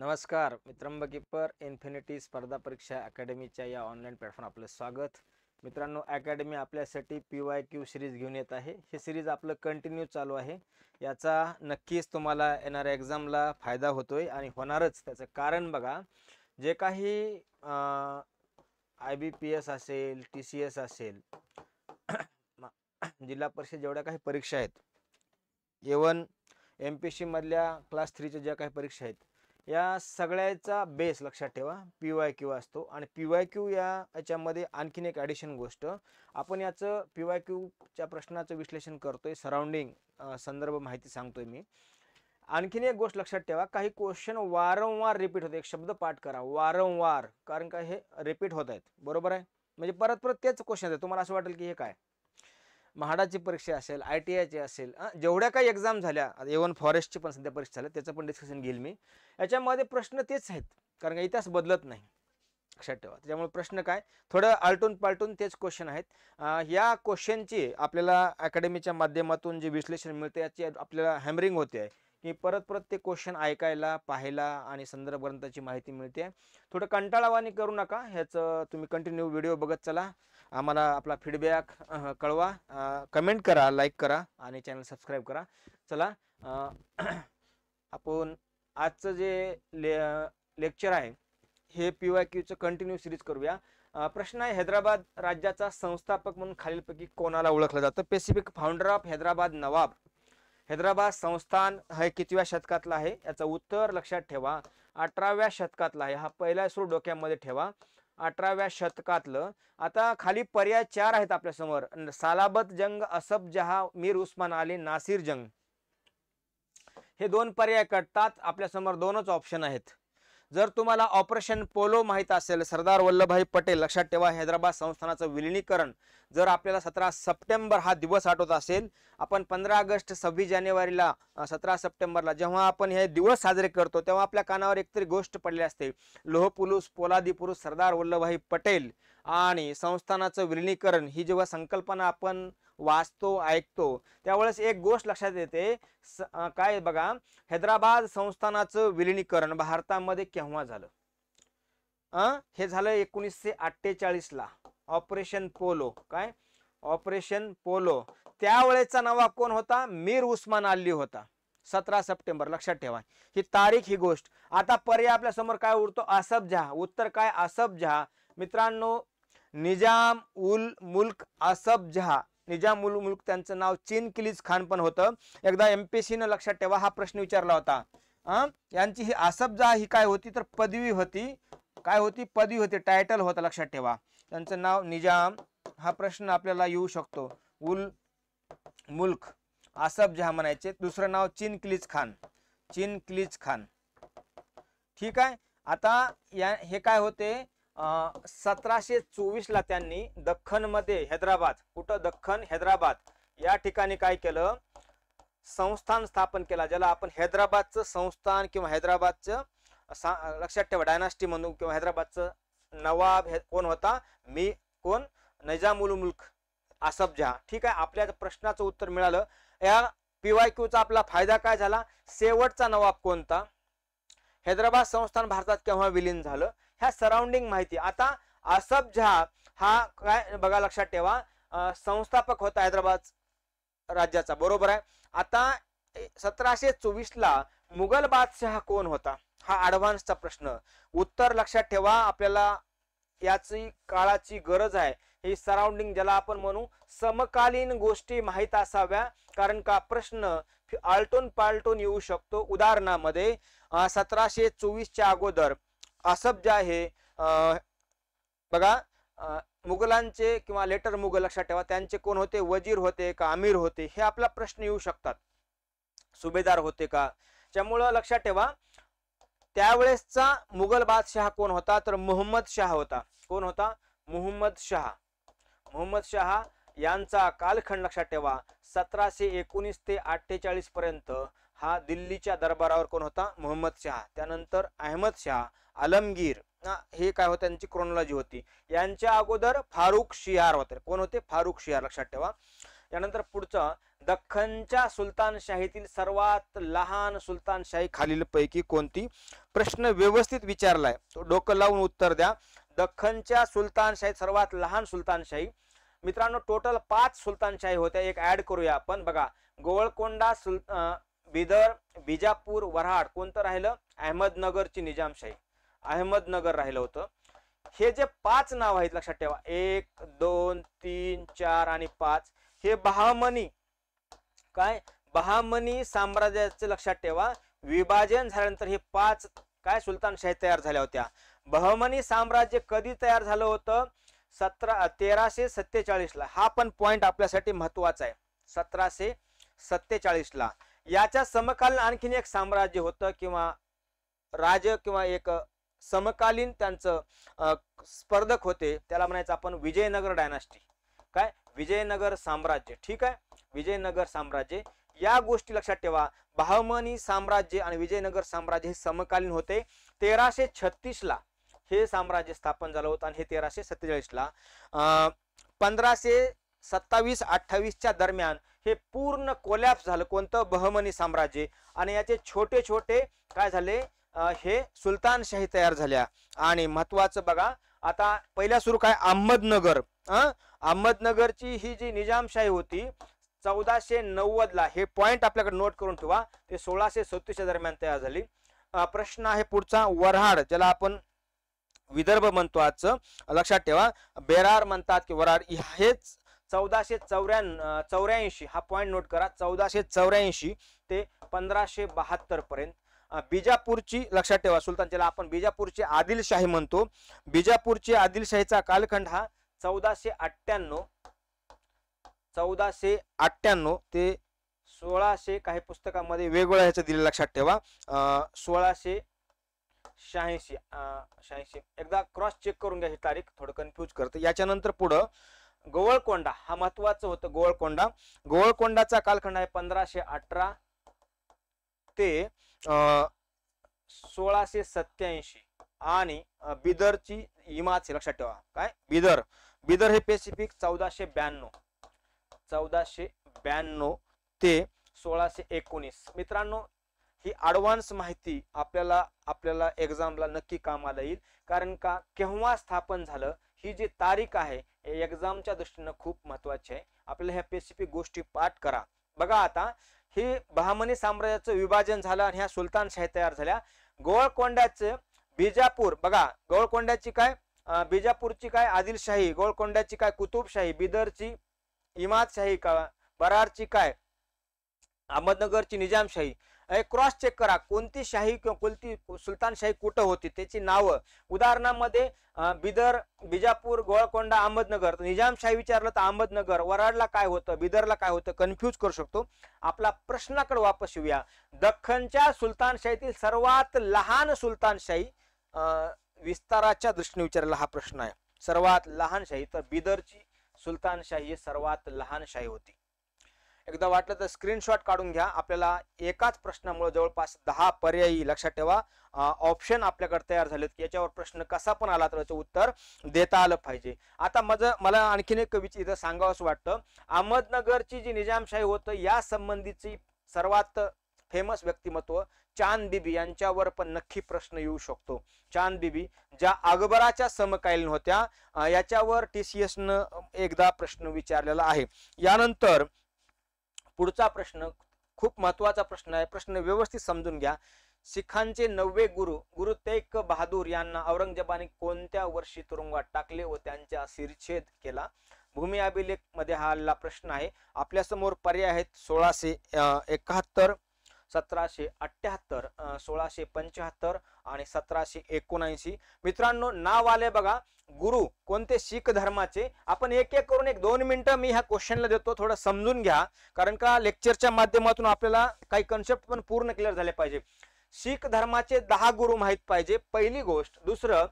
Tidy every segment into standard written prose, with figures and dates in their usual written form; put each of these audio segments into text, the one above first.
नमस्कार मित्रांनो, keeper infinity स्पर्धा परीक्षा अकॅडमीच्या या ऑनलाईन प्लॅटफॉर्म आपलं स्वागत. मित्रांनो, अकॅडमी आपल्यासाठी PYQ सिरीज घेऊन येत आहे. हे सिरीज आपलं कंटिन्यू चालू आहे. याचा नक्कीच तुम्हाला येणाऱ्या एक्झामला फायदा होतोय आणि होणारच. त्याचं कारण बघा, जे काही IBPS असेल, TCS असेल, जिल्हा परिषद जेवढ्या काही परीक्षा आहेत, A1 MPSC मधल्या क्लास 3च्या ज्या काही परीक्षा आहेत, या सगळ्याचा बेस लक्षात ठेवा PYQ असतो. आणि PYQ याच्यामध्ये आणखीन एक ॲडिशन गोष्ट, आपण याचं PYQच्या प्रश्नाचं विश्लेषण करतोय, सराउंडिंग संदर्भ माहिती सांगतोय मी. आणखीन एक गोष्ट लक्षात ठेवा, काही क्वेश्चन वारंवार रिपीट होते. एक शब्द पाठ करा, वारंवार, कारण का हे रिपीट होत आहेत. बरोबर आहे, म्हणजे परत परत तेच क्वेश्चन आहेत. तुम्हाला असं वाटेल की हे काय, म्हाडाची परीक्षा असेल, ITIची असेल, जेवढ्या काही एक्झाम झाल्या, A1 फॉरेस्टची पण सध्या परीक्षा झाल्या, त्याचं पण डिस्कशन घेईल मी. याच्यामध्ये प्रश्न तेच आहेत, कारण का इतिहास बदलत नाही, लक्षात ठेवा. त्याच्यामुळे प्रश्न काय, थोडं आलटून पालटून तेच क्वेश्चन आहेत. या क्वेश्चनची आपल्याला अकॅडमीच्या माध्यमातून जे विश्लेषण मिळते, याची आपल्याला हॅमरिंग होते आहे की परत परत ते क्वेश्चन ऐकायला, पाहायला आणि संदर्भ ग्रंथाची माहिती मिळते. थोडं कंटाळावानी करू नका, ह्याचं तुम्ही कंटिन्यू व्हिडिओ बघत चला. आम्हाला आपला फीडबॅक कळवा, कमेंट करा, लाईक करा आणि चॅनल सबस्क्राईब करा. चला, आपण आजचं जे लेक्चर आहे हे PYQचं कंटिन्यू सिरीज करूया. प्रश्न आहे, हैदराबाद राज्याचा संस्थापक म्हणून खालीलपैकी कोणाला ओळखलं जातं? Specific founder of Hyderabad Nawab. Hyderabad संस्थान हे कितव्या शतकातलं आहे? याचं उत्तर लक्षात ठेवा, 18व्या शतकातलं आहे. हा पहिला सूर डोक्यामध्ये ठेवा, 18व्या शतकातलं. आता खाली पर्याय 4 आहेत आपल्या समोर, सालाबत जंग, असफ जहा, मीर उस्मान अली, नासिर जंग. हे दोन पर्याय कटतात. आपल्या समोर दोनच ऑप्शन आहेत. जर तुम्हाला ऑपरेशन पोलो माहित असेल, सरदार वल्लभभाई पटेल, लक्षात ठेवा, हैदराबाद संस्थानाचं विलिनीकरण जर आपल्याला 17 सप्टेंबर हा दिवस आठवत असेल, आपण 15 ऑगस्ट, 26 जानेवारीला, 17 सप्टेंबरला जेव्हा आपण हे दिवस साजरे करतो, तेव्हा आपल्या कानावर एकतरी गोष्ट पडली असते, लोह पुरुष, पोलादी पुरुष सरदार वल्लभभाई पटेल आणि संस्थानाचं विलिनीकरण. ही जेव्हा संकल्पना आपण वाचतो, ऐकतो, त्यावेळेस एक गोष्ट लक्षात येते. काय बघा, हैदराबाद संस्थानाचं विलिनीकरण भारतामध्ये केव्हा झालं? हे झालं 1948 ला, ऑपरेशन पोलो. काय ऑपरेशन पोलो? त्यावेळेचा नवाब कोण होता? मीर उस्मान अली होता. 17 सप्टेंबर, लक्षात ठेवा ही तारीख, ही गोष्ट. आता पर्याय आपल्या समोर काय उरतो? असफ जहा. उत्तर काय? असफ जहा. मित्रांनो, निजाम उल मुल्क असफ जहा. निजाम उल मुल्क त्यांचं नाव चिनकिलीज खान पण होतं. एकदा MPSC न लक्षात ठेवा हा प्रश्न विचारला होता. यांची ही असफ जहा ही काय होती? तर पदवी होती. काय होती? पदवी होती, टायटल होता, लक्षात ठेवा. त्यांचं नाव निजाम. हा प्रश्न आपल्याला येऊ शकतो. उल मुल्क असफ जहा म्हणायचे. दुसरं नाव चिनकिलीज खान. चिनकिलीज खान, ठीक आहे. आता हे काय होते? 1724 ला त्यांनी दख्खन मध्ये, हैदराबाद, कुठं? दख्खन, हैदराबाद या ठिकाणी काय केलं? संस्थान स्थापन केला, ज्याला आपण हैदराबादचं संस्थान किंवा हैदराबादचं, लक्षात ठेवा, डायनास्टी म्हणून, किंवा हैदराबादचं नवाब कोण होता? कोण? निजाम उल मुल्क असफ जहा. ठीक आहे, आपल्या प्रश्नाचं उत्तर मिळालं. या PYQचा आपला फायदा काय झाला? शेवटचा नवाब कोणता? हैदराबाद संस्थान भारतात केव्हा विलीन झालं? ह्या सराउंडिंग माहिती. आता असफ जहा हा काय बघा, लक्षात ठेवा, संस्थापक होता हैदराबाद राज्याचा, बरोबर आहे. आता 1724 ला मुघल बादशाह कोण होता? हा ऍडव्हान्सचा प्रश्न. उत्तर लक्षात ठेवा, आपल्याला याची काळाची गरज आहे. ही सराउंडिंग, ज्याला आपण म्हणू समकालीन गोष्टी माहीत असाव्या, कारण का प्रश्न आलटून पालटून येऊ शकतो. उदाहरणामध्ये 1724च्या अगोदर असफ जहा हे बघा, मुघलांचे किंवा लेटर मुघल, लक्षात ठेवा, त्यांचे कोण होते? वजीर होते का अमीर होते? हे आपला प्रश्न येऊ शकतात. सुभेदार होते का? त्यामुळं लक्षात ठेवा, त्यावेळेसचा मुघल बादशाह कोण होता? तर मुहम्मद शाह होता. कोण होता? मुहम्मद शाह. मुहम्मद शाह यांचा कालखंड लक्षात ठेवा, 1719 ते 48 पर्यंत हा दिल्लीच्या दरबारावर कोण होता? मुहम्मद शाह. त्यानंतर अहमद शाह, आलमगीर, हे काय होतं? त्यांची क्रोनॉलॉजी होती. यांच्या अगोदर फारुख शियार होते. कोण होते? फारुख शियार, लक्षात ठेवा. यानंतर पुढचं, दख्खनच्या सुलतानशाहीतील सर्वात लहान सुलतानशाही खालीलपैकी कोणती? प्रश्न व्यवस्थित विचारलाय, तो डोकं लावून उत्तर द्या. दख्खनच्या सुलतानशाही सर्वात लहान सुलतानशाही. मित्रांनो टोटल 5 सुलतानशाही होत्या, एक ऍड करूया आपण. बघा, गोवळकोंडा, बिदर, बिजापूर, वऱ्हाड. कोणतं राहिलं? अहमदनगरची निजामशाही, अहमदनगर राहिलं होतं. हे जे 5 नाव आहेत लक्षात ठेवा, 1 2 3 4 आणि 5, हे बहामनी काय, बहामनी साम्राज्याचे लक्षात ठेवा. विभाजन झाल्यानंतर हे 5 काय सुलतानशाही तयार झाल्या होत्या. बहमनी साम्राज्य कधी तयार झालं होतं? 1347 ला. हा पण पॉइंट आपल्यासाठी महत्वाचा आहे. 1747 ला. याच्या समकालीन आणखीन एक साम्राज्य होतं किंवा राज्य किंवा एक समकालीन त्यांचं स्पर्धक होते, त्याला म्हणायचं आपण विजयनगर डायनास्टी. काय? विजयनगर साम्राज्य. ठीक आहे, विजयनगर साम्राज्य. या गोष्टी लक्षात ठेवा. बहामनी साम्राज्य आणि विजयनगर साम्राज्य हे समकालीन होते. 1336 ला हे साम्राज्य स्थापन झालं होतं आणि हे 1347 ला. 1527-28 च्या दरम्यान हे पूर्ण कोलॅप्स झालं. कोणतं? बहमनी साम्राज्य. आणि याचे छोटे छोटे काय झाले, हे सुलतानशाही तयार झाल्या. आणि महत्वाचं बघा, आता पहिल्या सुरू काय, अहमदनगर. अहमदनगरची ही जी निजामशाही होती 1490 ला. हे पॉइंट आपल्याकडे नोट करून ठेवा. ते 1637 च्या दरम्यान तयार झाली. प्रश्न आहे पुढचा, वऱ्हाड, ज्याला आपण विदर्भ म्हणतो आजचं, लक्षात ठेवा. बेरार म्हणतात की वऱ्हाड. हेच 1484, हा पॉइंट नोट करा. 1484 ते 1572 पर्यंत. बिजापूरची लक्षात ठेवा सुलतान, ज्याला आपण बिजापूरची आदिलशाही म्हणतो. बिजापूरची आदिलशाहीचा कालखंड हा 1498 ते 1600, काही पुस्तकामध्ये वेगवेगळ्या ह्याचं दिलेलं लक्षात ठेवा. 1686. एकदा क्रॉस चेक करून घ्या, ही तारीख थोडं कन्फ्यूज करते. याच्यानंतर पुढं गोवळकोंडा, हा महत्वाचं होतं. गोवळकोंडाचा कालखंड आहे 1518 ते 1687. आणि बिदरची इमारत लक्षात ठेवा. काय? बिदर हे पेसिफिक 1492 ते 1619. मित्रांनो ही ऍडव्हान्स माहिती आपल्याला एक्झामला नक्की कामाला येईल. कारण का, केव्हा स्थापन झालं ही जी तारीख आहे एक्झामच्या दृष्टीने खूप महत्वाची आहे. आपल्याला ह्या स्पेसिफिक गोष्टी पाठ करा. बघा, आता हे बहामनी साम्राज्याचं विभाजन झालं आणि ह्या सुलतानशाही तयार झाल्या. गोवळकोंड्याचं बिजापूर, बघा, गोवळकोंड्याची काय, बिजापूरची काय आदिलशाही, गोवळकोंड्याची काय कुतुबशाही, बिदरची इमादशाही, बरारची काय अहमदनगरची निजामशाही. क्रॉस चेक करा कोणती शाही किंवा कोणती सुलतानशाही कुठं होती, त्याची नावं. उदाहरणामध्ये बिदर, बिजापूर, गोवळकोंडा, अहमदनगर. निजामशाही विचारलं तर अहमदनगर, वऱ्हाडला काय होतं, बिदरला काय होतं, कन्फ्यूज करू शकतो. आपला प्रश्नाकडे वापस येऊया. दख्खनच्या सुलतानशाहीतील सर्वात लहान सुलतानशाही विस्ताराच्या दृष्टीने विचारलेला हा प्रश्न आहे. सर्वात लहान शाही, तर बिदरची सुलतानशाही ही सर्वात लहान शाही होती. एकदा वाटलं तर स्क्रीनशॉट काढून घ्या. आपल्याला एकाच प्रश्नामुळे जवळपास 10 पर्यायी लक्षात ठेवा ऑप्शन आपल्याकडे तयार झालेत की याच्यावर प्रश्न कसा पण आला तर त्याचं उत्तर देता आलं पाहिजे. आता मला आणखीन एक इथं सांगावं असं वाटतं, अहमदनगरची जी निजामशाही होतं या संबंधीची सर्वात फेमस व्यक्तिमत्व चांद बीबी यांच्यावर पण नक्की प्रश्न येऊ शकतो. चांद बीबी ज्या अकबराच्या समकालीन होत्या, याच्यावर TCS न एकदा प्रश्न विचारलेला आहे. यानंतर पुढचा प्रश्न खूप महत्वाचा प्रश्न आहे. प्रश्न व्यवस्थित समजून घ्या. सिखांचे 9वे गुरु तेग बहादूर यांना औरंगजेबाने कोणत्या वर्षी तुरुंगात टाकले व त्यांचा शिरच्छेद केला? भूमी अभिलेख मध्ये हा प्रश्न आहे. आपल्या समोर पर्याय आहेत 1671, 1778, 1675 आणि 1779. मित्रांनो नाव आले बघा. गुरु कोणते? शीख धर्माचे. आपण एक एक करून 1-2 मिनिटं मी ह्या क्वेश्चनला देतो, थोडं समजून घ्या. कारण का लेक्चरच्या माध्यमातून आपल्याला काही कन्सेप्ट पण पूर्ण क्लिअर झाले पाहिजे. शीख धर्माचे 10 गुरु माहित पाहिजे, पहिली गोष्ट. दुसरं,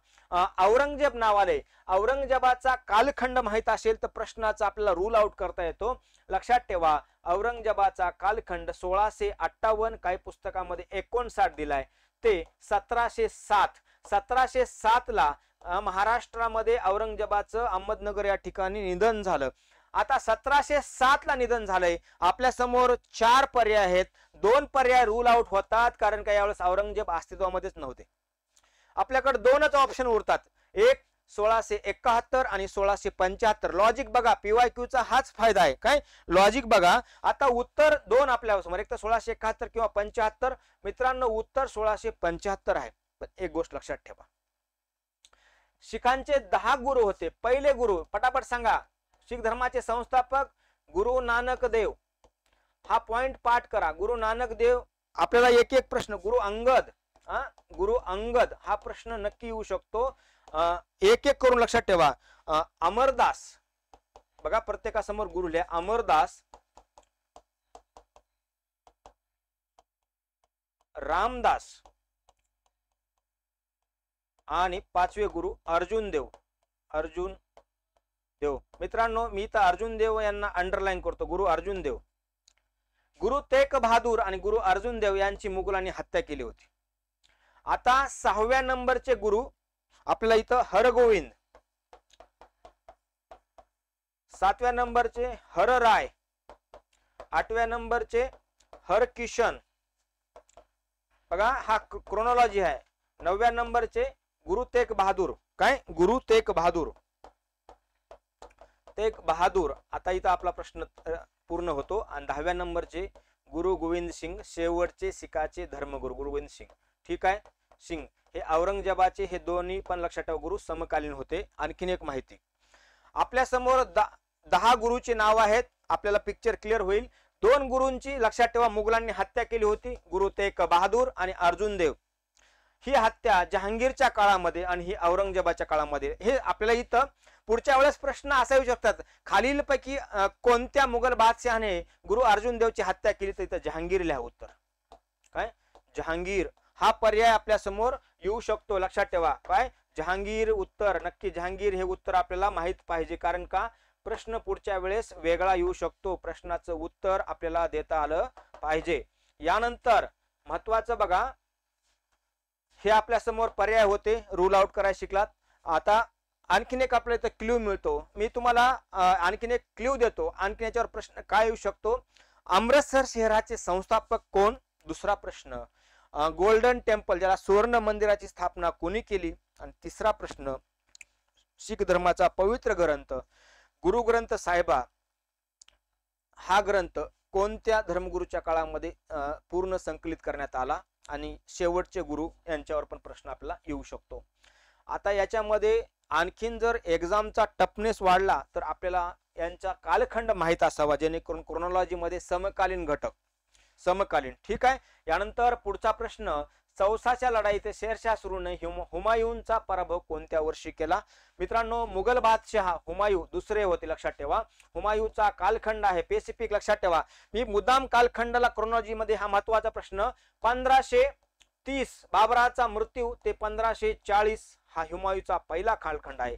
औरंगजेब नाव आले. औरंगजेबाचा कालखंड माहित असेल तर प्रश्नाचा आपल्याला रूल आउट करता येतो. लक्षात ठेवा औरंगजेबाचा कालखंड 1658, काही पुस्तकामध्ये 59 दिलाय, ते 1707. 1707 ला महाराष्ट्रामध्ये औरंगजेबाचं अहमदनगर या ठिकाणी निधन झालं. आता 1707 ला निधन झालंय. आपल्या समोर 4 पर्याय आहेत. 2 पर्याय रूल आउट होतात कारण का यावेळेस औरंगजेब अस्तित्वामध्येच नव्हते. आपल्याकडे 2च ऑप्शन उरतात, एक 1671 आणि 1675. लॉजिक बघा, PYQ चा हाच फायदा आहे. काय लॉजिक बघा. आता उत्तर 2 आपल्या समोर, एक तर 1671 किंवा 75. मित्रांनो उत्तर 1675 आहे. पण एक गोष्ट लक्षात ठेवा, शिखांचे 10 गुरु होते. पहिले गुरु पटापट सांगा. शीख धर्माचे संस्थापक गुरु नानक देव. हा पॉइंट पाठ करा. गुरु नानक देव. आपल्याला एक एक प्रश्न. गुरु अंगद, गुरु अंगद हा प्रश्न नक्की येऊ शकतो. एक एक करून लक्षात ठेवा. अमरदास बघा, प्रत्येकासमोर गुरु लिहा. अमरदास, रामदास आणि 5वे गुरु अर्जुन देव. अर्जुन देव. मित्रांनो मी तर अर्जुन देव यांना अंडरलाईन करतो. गुरु अर्जुन देव. गुरु तेग बहादूर आणि गुरु अर्जुन देव यांची मुघलांनी हत्या केली होती. आता 6व्या नंबरचे गुरु आपल्याला इथं हरगोविंद, 7व्या नंबरचे हरराय, 8व्या नंबरचे हरकिशन. बघा हा क्रोनॉलॉजी आहे. 9व्या नंबरचे गुरु तेग बहादूर. काय गुरु तेग बहादूर, तेग बहादूर. आता इथं आपला प्रश्न पूर्ण होतो. आणि 10व्या नंबरचे गुरु गोविंद सिंग, शेवटचे सिखाचे धर्मगुरु गुरु गोविंद सिंग. ठीक आहे. सिंग हे औरंगजेबाचे हे दोन्ही पण लक्षात ठेवा गुरु समकालीन होते. आणखीन एक माहिती, आपल्या समोर 10 गुरुचे नाव आहेत. आपल्याला पिक्चर क्लिअर होईल. 2 गुरूंची लक्षात ठेवा मुघलांनी हत्या केली होती, गुरु तेग बहादूर आणि अर्जुन देव. ही हत्या जहांगीरच्या काळामध्ये आणि ही औरंगजेबाच्या काळामध्ये. हे आपल्याला इथं पुढच्या वेळेस प्रश्न असा येऊ शकतात, खालीलपैकी कोणत्या मुघल बादशहाने गुरु अर्जुन देवची हत्या केली, तर इथं जहांगीर लिहा उत्तर. काय जहांगीर हा पर्याय आपल्या समोर येऊ शकतो. लक्षात ठेवा. काय जहांगीर उत्तर. नक्की जहांगीर हे उत्तर आपल्याला माहित पाहिजे, कारण का प्रश्न पुढच्या वेळेस वेगळा येऊ शकतो. प्रश्नाचं उत्तर आपल्याला देता आलं पाहिजे. यानंतर महत्वाचं बघा, हे आपल्या समोर पर्याय होते, रूल आउट करायला शिकलात. आता आणखीन एक आपल्याला इथं क्ल्यू मिळतो. मी तुम्हाला आणखीन एक क्ल्यू देतो. आणखीन याच्यावर प्रश्न काय येऊ शकतो, अमृतसर शहराचे संस्थापक कोण. दुसरा प्रश्न, गोल्डन टेम्पल ज्याला सुवर्ण मंदिराची स्थापना कोणी केली. आणि तिसरा प्रश्न, शीख धर्माचा पवित्र ग्रंथ गुरु ग्रंथ साहिबा हा ग्रंथ कोणत्या धर्मगुरूच्या काळामध्ये पूर्ण संकलित करण्यात आला. आणि शेवटचे गुरु यांच्यावर पण प्रश्न आपल्याला येऊ शकतो. आता याच्यामध्ये आणखीन जर एक्झामचा टफनेस वाढला तर आपल्याला यांचा कालखंड माहित असावा, जेणेकरून क्रोनॉलॉजी मध्ये समकालीन घटक समकालीन. ठीक आहे. यानंतर पुढचा प्रश्न, चौसाच्या लढाईत शेरशाह सुरूने हुमायूनचा पराभव कोणत्या वर्षी केला. मित्रांनो मुघल बादशाह हुमायूं दुसरे होते. लक्षात ठेवा. हुमायूंचा कालखंड आहे पेसिफिक. लक्षात ठेवा. मी मुद्दाम कालखंडाला क्रोनॉलॉजी मध्ये हा महत्वाचा प्रश्न. 1530 बाबराचा मृत्यू ते 1540 हा हुमायूंचा पहिला कालखंड आहे.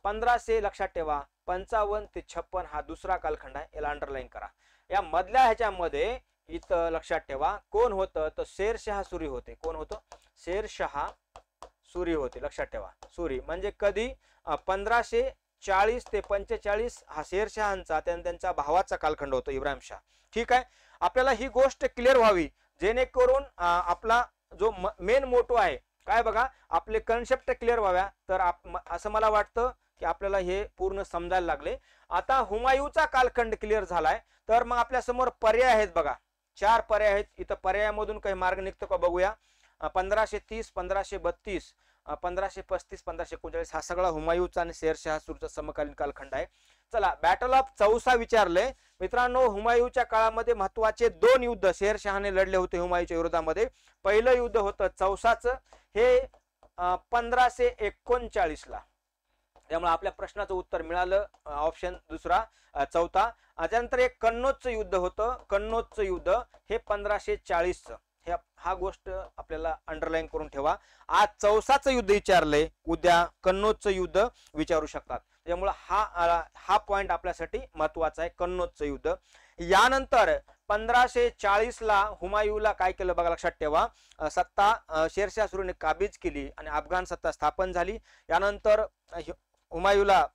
1500 लक्षात ठेवा 55 ते 56 हा दुसरा कालखंड आहे. याला अंडरलाईन करा. या मधल्या ह्याच्यामध्ये इथं लक्षात ठेवा कोण होतं, तर शेरशाह सुरी होते. कोण होतं, शेरशाह सुरी होते. लक्षात ठेवा. सुरी म्हणजे कधी 1540 ते 45 हा शेरशहांचा त्यांच्या भावाचा कालखंड होतो, इब्राहिम शाह. ठीक आहे. आपल्याला ही गोष्ट क्लिअर व्हावी, जेणेकरून आपला जो मेन मोटो आहे काय बघा, आपले कन्सेप्ट क्लिअर व्हाव्या. तर असं मला वाटतं की आपल्याला हे पूर्ण समजायला लागले. आता हुमायूंचा कालखंड क्लिअर झालाय, तर मग आपल्या समोर पर्याय आहेत बघा. 4 पर्याय आहेत. इथं पर्यायामधून काही मार्ग निघतो का बघूया. 1530, 1532, 1535, 1539 हा सगळा हुमायूंचा आणि शेरशाह सुरीचा समकालीन कालखंड आहे. चला, बॅटल ऑफ चौसा विचारले. मित्रांनो हुमायूंच्या काळामध्ये महत्वाचे 2 युद्ध शेरशहाने लढले होते हुमायूंच्या विरोधामध्ये. पहिलं युद्ध होतं चौसाचं, हे 1539 ला. त्यामुळे आपल्या प्रश्नाचं उत्तर मिळालं ऑप्शन दुसरा चौथा. त्यानंतर एक कन्नौजचं युद्ध होतं. कन्नौजचं युद्ध हे 1540चं. हा गोष्ट आपल्याला अंडरलाईन करून ठेवा. आज चौसाचं युद्ध विचारलंय, उद्या कन्नौजचं युद्ध विचारू शकतात. त्यामुळे हा पॉइंट आपल्यासाठी महत्वाचा आहे, कन्नौजचं युद्ध. यानंतर 1540 ला हुमायूंला काय केलं बघा, लक्षात ठेवा. सत्ता शेरशाह सुरीने काबीज केली आणि अफगाण सत्ता स्थापन झाली. यानंतर हुमायूला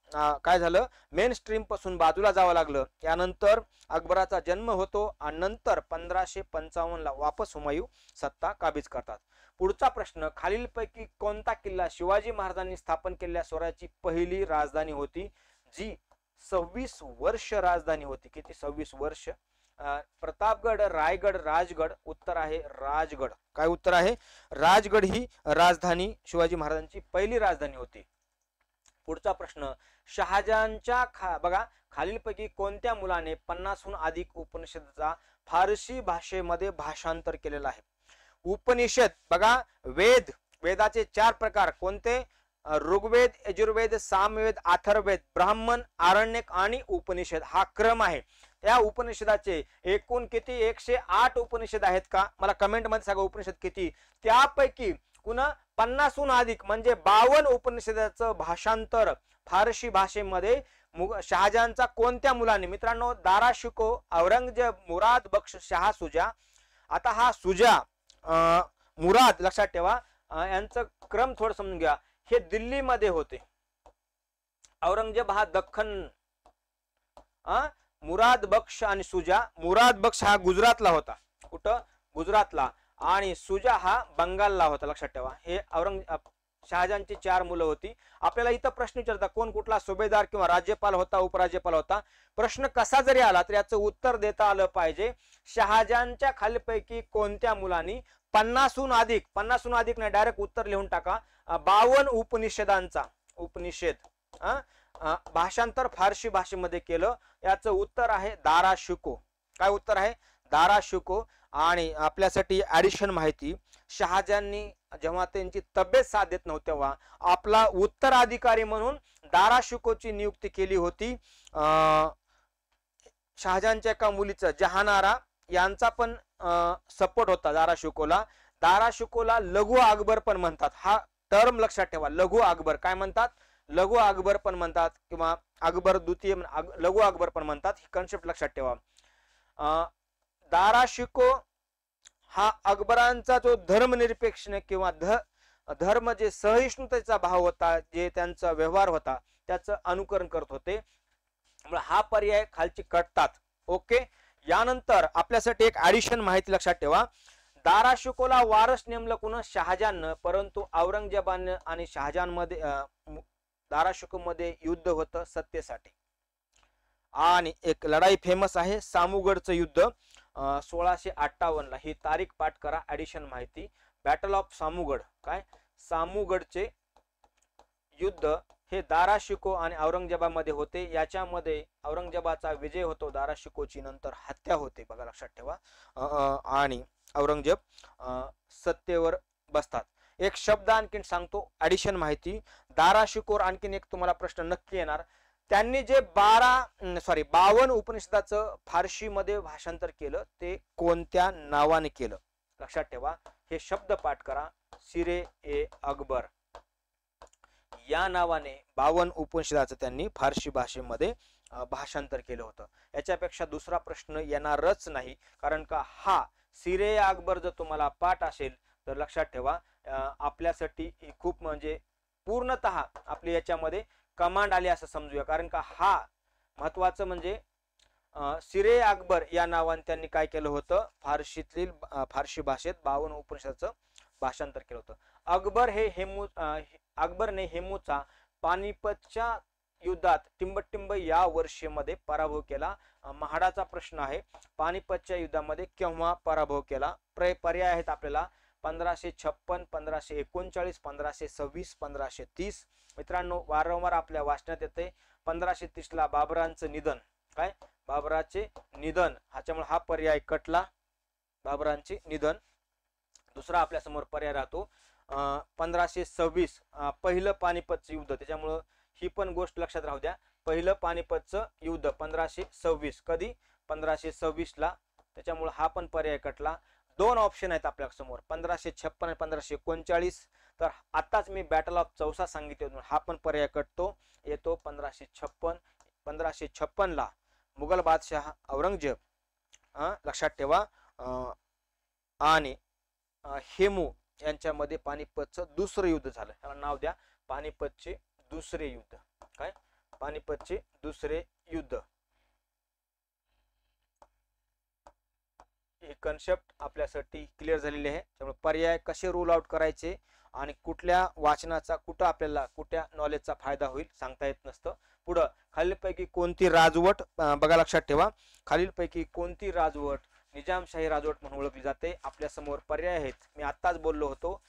काय झालं, मेन स्ट्रीम पासून बाजूला जावं लागलं. यानंतर अकबराचा जन्म होतो आणि नंतर 1555 ला वापस हुमायूं सत्ता काबीज करतात. पुढचा प्रश्न, खालीलपैकी कोणता किल्ला शिवाजी महाराजांनी स्थापन केलेल्या स्वराज्याची पहिली राजधानी होती, जी 26 वर्ष राजधानी होती? किती? 26 वर्ष. प्रतापगड, रायगड, राजगड? उत्तर आहे राजगड. काय उत्तर आहे? राजगड ही राजधानी शिवाजी महाराजांची पहिली राजधानी होती. पुढचा प्रश्न, शहाजहानच्या बघा खालीलपैकी कोणत्या मुलाने 50हून अधिक उपनिषदाचा फारसी भाषेमध्ये भाषांतर केलेला आहे? उपनिषद बघा, वेद, वेदाचे 4 प्रकार कोणते? ऋग्वेद, यजुर्वेद, सामवेद, अथर्ववेद, ब्राह्मण, आरण्यक आणि उपनिषद हा क्रम आहे. या उपनिषदाचे एकूण किती? 108 उपनिषद आहेत का? मला कमेंट मध्ये सांगा उपनिषद किती. त्यापैकी पुन्हा 50हून अधिक म्हणजे 52 उपनिषदाचं भाषांतर फारसी भाषेमध्ये शहाजहानचा कोणत्या मुलाने? मित्रांनो, दारा शिको, औरंगजेब, मुराद बक्ष, शाह सुजा. आता हा सुजा, मुराद लक्षात ठेवा, यांचं क्रम थोडं समजून घ्या. हे दिल्लीमध्ये होते. औरंगजेब हा दख्खन, मुराद बक्ष आणि सुजा. मुराद बक्ष हा गुजरातला होता. कुठं? गुजरातला. आणि सुजा हा बंगालला होता. लक्षात ठेवा. हे शहाजहानची 4 मुलं होती. आपल्याला इथं प्रश्न विचारता कोण कुठला सुभेदार किंवा राज्यपाल होता, उपराज्यपाल होता. प्रश्न कसा जरी आला तरी याचं उत्तर देता आलं पाहिजे. शहाजहानच्या खालीलपैकी कोणत्या मुलांनी 50हून अधिक, 50हून अधिक नाही, डायरेक्ट उत्तर लिहून टाका, 52 उपनिषदांचा उपनिषद भाषांतर फारसी भाषेमध्ये केलं? याचं उत्तर आहे दारा शिको. काय उत्तर आहे? दारा शिको. आणि आपल्यासाठी ऍडिशन माहिती, शहाजहाननी जेव्हा त्यांची तब्येत साथ देत नव्हती तेव्हा आपला उत्तराधिकारी म्हणून दारा शिकोची नियुक्ती केली होती. शहाजहानच्या एका मुलीचं जहानारा यांचा पण सपोर्ट होता दारा शिकोला. दारा शिकोला लघु अकबर पण म्हणतात. हा टर्म लक्षात ठेवा, लघु अकबर. काय म्हणतात? लघु अकबर पण म्हणतात किंवा अकबर द्वितीय, लघु अकबर पण म्हणतात. ही कन्सेप्ट लक्षात ठेवा. दारा शिको हा अकबरांचा जो धर्मनिरपेक्ष किंवा धर्म जे सहिष्णुतेचा भाव होता, जे त्यांचा व्यवहार होता, त्याचं अनुकरण करत होते. हा पर्याय खालची कटतात. ओके. यानंतर आपल्यासाठी एक ऍडिशन माहिती लक्षात ठेवा. दारा शिकोला वारस नेमलं कोण? शहाजहाननं. परंतु औरंगजेबानं आणि शहाजहान मध्ये दारा शिको मध्ये युद्ध होतं सत्तेसाठी. आणि एक लढाई फेमस आहे सामूगडचं युद्ध 1658 ला. ही तारीख पाठ करा. ऍडिशन माहिती, बॅटल ऑफ सामूगड. काय? सामूगडचे युद्ध हे दारा शिको आणि औरंगजेबामध्ये होते. याच्यामध्ये औरंगजेबाचा विजय होतो, दारा शिकोची नंतर हत्या होते. बघा लक्षात ठेवा. आणि औरंगजेब सत्तेवर बसतात. एक शब्द आणखीन सांगतो, ऍडिशन माहिती. दारा शिकोर आणखीन एक तुम्हाला प्रश्न नक्की येणार. त्यांनी जे 52 उपनिषदाचं फारसी मध्ये भाषांतर केलं ते कोणत्या नावाने केलं? लक्षात ठेवा. हे शब्द पाठ करा. सिरे ए अकबर या नावाने 52 उपनिषदाचं त्यांनी फारसी भाषेमध्ये भाषांतर केलं होतं. याच्यापेक्षा दुसरा प्रश्न येणारच नाही, कारण का हा सिरे अकबर जर तुम्हाला पाठ असेल तर लक्षात ठेवा आपल्यासाठी खूप म्हणजे पूर्णतः आपली याच्यामध्ये कमांड आली असं समजूया. कारण का हा महत्वाचं म्हणजे सिरे अकबर या नावाने त्यांनी काय केलं होतं? फारसी भाषेत 52 उपनिषदाचं भाषांतर केलं होतं. अकबरने हेमूचा पानिपतच्या युद्धात टिंबटिंब या वर्षीमध्ये पराभव केला. महाडाचा प्रश्न आहे, पानिपतच्या युद्धामध्ये केव्हा पराभव केला? पर्याय आहेत आपल्याला 1556, 1539, 1526, 1530. मित्रांनो, वारंवार आपल्या वाचनात येते 1530 ला बाबरांचं निधन. काय? बाबराचे निधन. ह्याच्यामुळे हा पर्याय कटला, बाबरांचे निधन. दुसरा आपल्या समोर पर्याय राहतो 1526 पहिलं पानिपतचं युद्ध. त्याच्यामुळं ही पण गोष्ट लक्षात राहू द्या. पहिलं पानिपतचं युद्ध 1526. कधी? 1526 ला. त्याच्यामुळे हा पण पर्याय कटला. 2 ऑप्शन आहेत आपल्या समोर 1556 आणि 1539. तर आताच मी बॅटल ऑफ चौसा सांगितले, हा पण पर्याय कटतो. येतो 1556. 1556 ला मुघल बादशाह औरंगजेब लक्षात ठेवा आणि हेमू यांच्यामध्ये पानिपतचं दुसरं युद्ध झालं. त्याला नाव द्या पानिपतचे दुसरे युद्ध. काय पानिपतचे दुसरे युद्ध. ही कन्सेप्ट आपल्यासाठी क्लिअर झालेली आहे. त्यामुळे पर्याय कसे रूल आउट करायचे आणि कुठल्या वाचनाचा कुठं आपल्याला कुठल्या नॉलेजचा फायदा होईल सांगता येत नसतं. पुढं खालीलपैकी कोणती राजवट, बघा लक्षात ठेवा, खालीलपैकी कोणती राजवट निजामशाही राजवट म्हणून ओळखली जाते. आपल्या समोर पर्याय आहेत. मी आत्ताच बोललो होतो,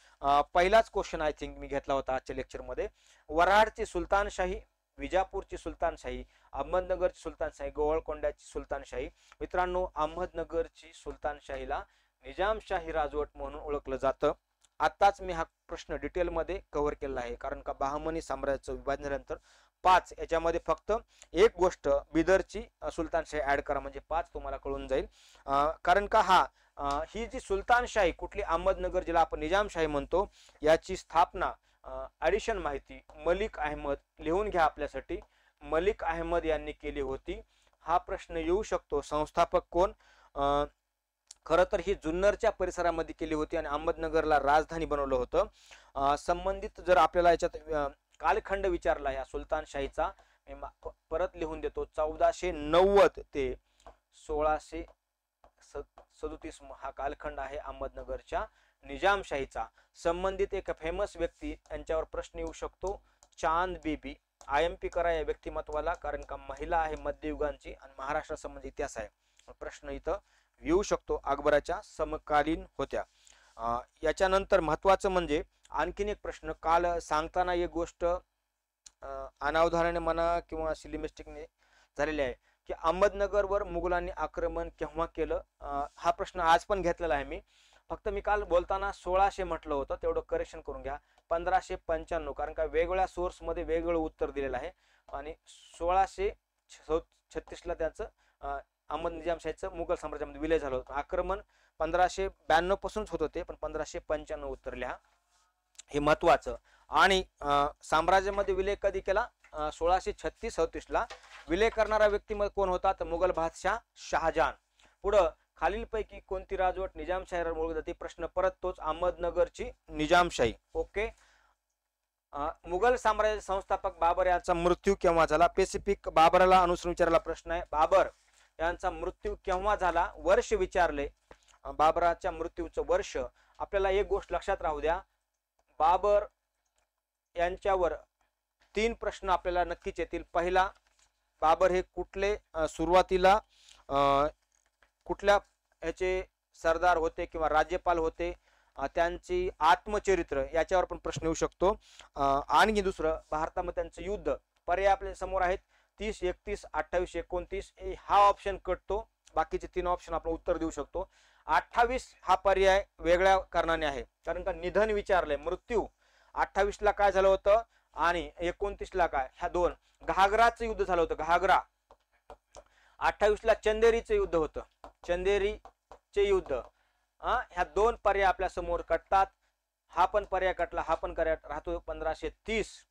पहिलाच क्वेश्चन आय थिंक मी घेतला होता आजच्या लेक्चरमध्ये. वराडची सुलतानशाही, विजापूरची सुलतानशाही, अहमदनगरची सुलतानशाही, गोवळकोंड्याची सुलतानशाही. मित्रांनो, अहमदनगरची सुलतानशाहीला निजामशाही राजवट म्हणून ओळखलं जातं. आताच मी हा प्रश्न डिटेलमध्ये कव्हर केला आहे, कारण का बहामनी साम्राज्याचं विभाजन झाल्यानंतर 5 याच्यामध्ये फक्त एक गोष्ट बिदरची सुलतानशाही ऍड करा म्हणजे 5 तुम्हाला कळून जाईल. कारण का ही जी सुलतानशाही कुठली, अहमदनगर जिला आपण निजामशाही म्हणतो, याची स्थापना ऍडिशन माहिती मलिक अहमद, लिहून घ्या आपल्यासाठी, मलिक अहमद यांनी केली होती. हा प्रश्न येऊ शकतो. संस्थापक कोण? खरं तर ही जुन्नरच्या परिसरामध्ये केली होती आणि अहमदनगरला राजधानी बनवलं होतं. संबंधित जर आपल्याला याच्यात कालखंड विचारला या सुलतानशाहीचा, मी परत लिहून देतो, 1490 ते 1637 हा कालखंड आहे अहमदनगरच्या निजामशाहीचा. संबंधित एक फेमस व्यक्ती यांच्यावर प्रश्न येऊ शकतो, चांद बीबी. IMP करा या व्यक्तिमत्वाला, कारण का महिला आहे मध्ययुगांची आणि महाराष्ट्र संबंधी इतिहास आहे. प्रश्न इथं येऊ शकतो. अकबराच्या समकालीन होत्या. याच्यानंतर महत्वाचं म्हणजे आणखीन एक प्रश्न, काल सांगताना एक गोष्ट अनावधानाने म्हणा किंवा सिली मिस्टेकने झालेली आहे की अहमदनगरवर मुघलांनी आक्रमण केव्हा केलं. हा प्रश्न आज पण घेतलेला आहे मी. फक्त मी काल बोलताना 1600 म्हटलं होतं, तेवढं करेक्शन करून घ्या. 1595, कारण का वेगवेगळ्या सोर्स मध्ये वेगवेगळं उत्तर दिलेलं आहे. आणि 1636ला त्याचं अहमद निजामशाहीचं मुघल साम्राज्यामध्ये विलय झालं होतं. आक्रमण 1592 पासूनच होत होते, पण 1595 उत्तर लिहा, हे महत्वाचं. आणि साम्राज्यामध्ये विलय कधी केला? 1636-37ला. विलय करणारा व्यक्ती कोण होता? तर मुघल बादशाह शहाजहान. पुढं खालीलपैकी कोणती राजवट निजामशाही ओळखली जाते? प्रश्न परत तोच, अहमदनगरची निजामशाही. ओके. मुघल साम्राज्याचे संस्थापक बाबर यांचा मृत्यू केव्हा झाला? स्पेसिफिक बाबराला अनुसरून विचारला प्रश्न आहे. बाबर यांचा मृत्यू केव्हा झाला? वर्ष विचारले. बाबराच्या मृत्यूचं वर्ष. आपल्याला एक गोष्ट लक्षात राहू द्या, बाबर यांच्यावर 3 प्रश्न आपल्याला नक्कीच येतील. पहिला, बाबर हे कुठले सुरुवातीला कुठल्या ह्याचे सरदार होते किंवा राज्यपाल होते, त्यांची आत्मचरित्र याच्यावर पण प्रश्न येऊ शकतो. आणि दुसरं, भारतामध्ये त्यांचं युद्ध. पर्याय आपल्या समोर आहेत 30, 31, 28, 29. हा ऑप्शन कटतो, बाकीचे 3 ऑप्शन आपण उत्तर देऊ शकतो. 28 हा पर्याय वेगळ्या कारणाने आहे, कारण का निधन विचारलंय, मृत्यू. 28ला काय झालं होतं आणि 29ला काय? ह्या 2 घागराचं युद्ध झालं होतं, घागरा. 28ला चंदेरीचं युद्ध होतं, चंदेरीचे युद्ध. ह्या 2 पर्याय आपल्या समोर कटतात. हा पण पर्याय कटला, हा पण पर्याय राहतो. 1530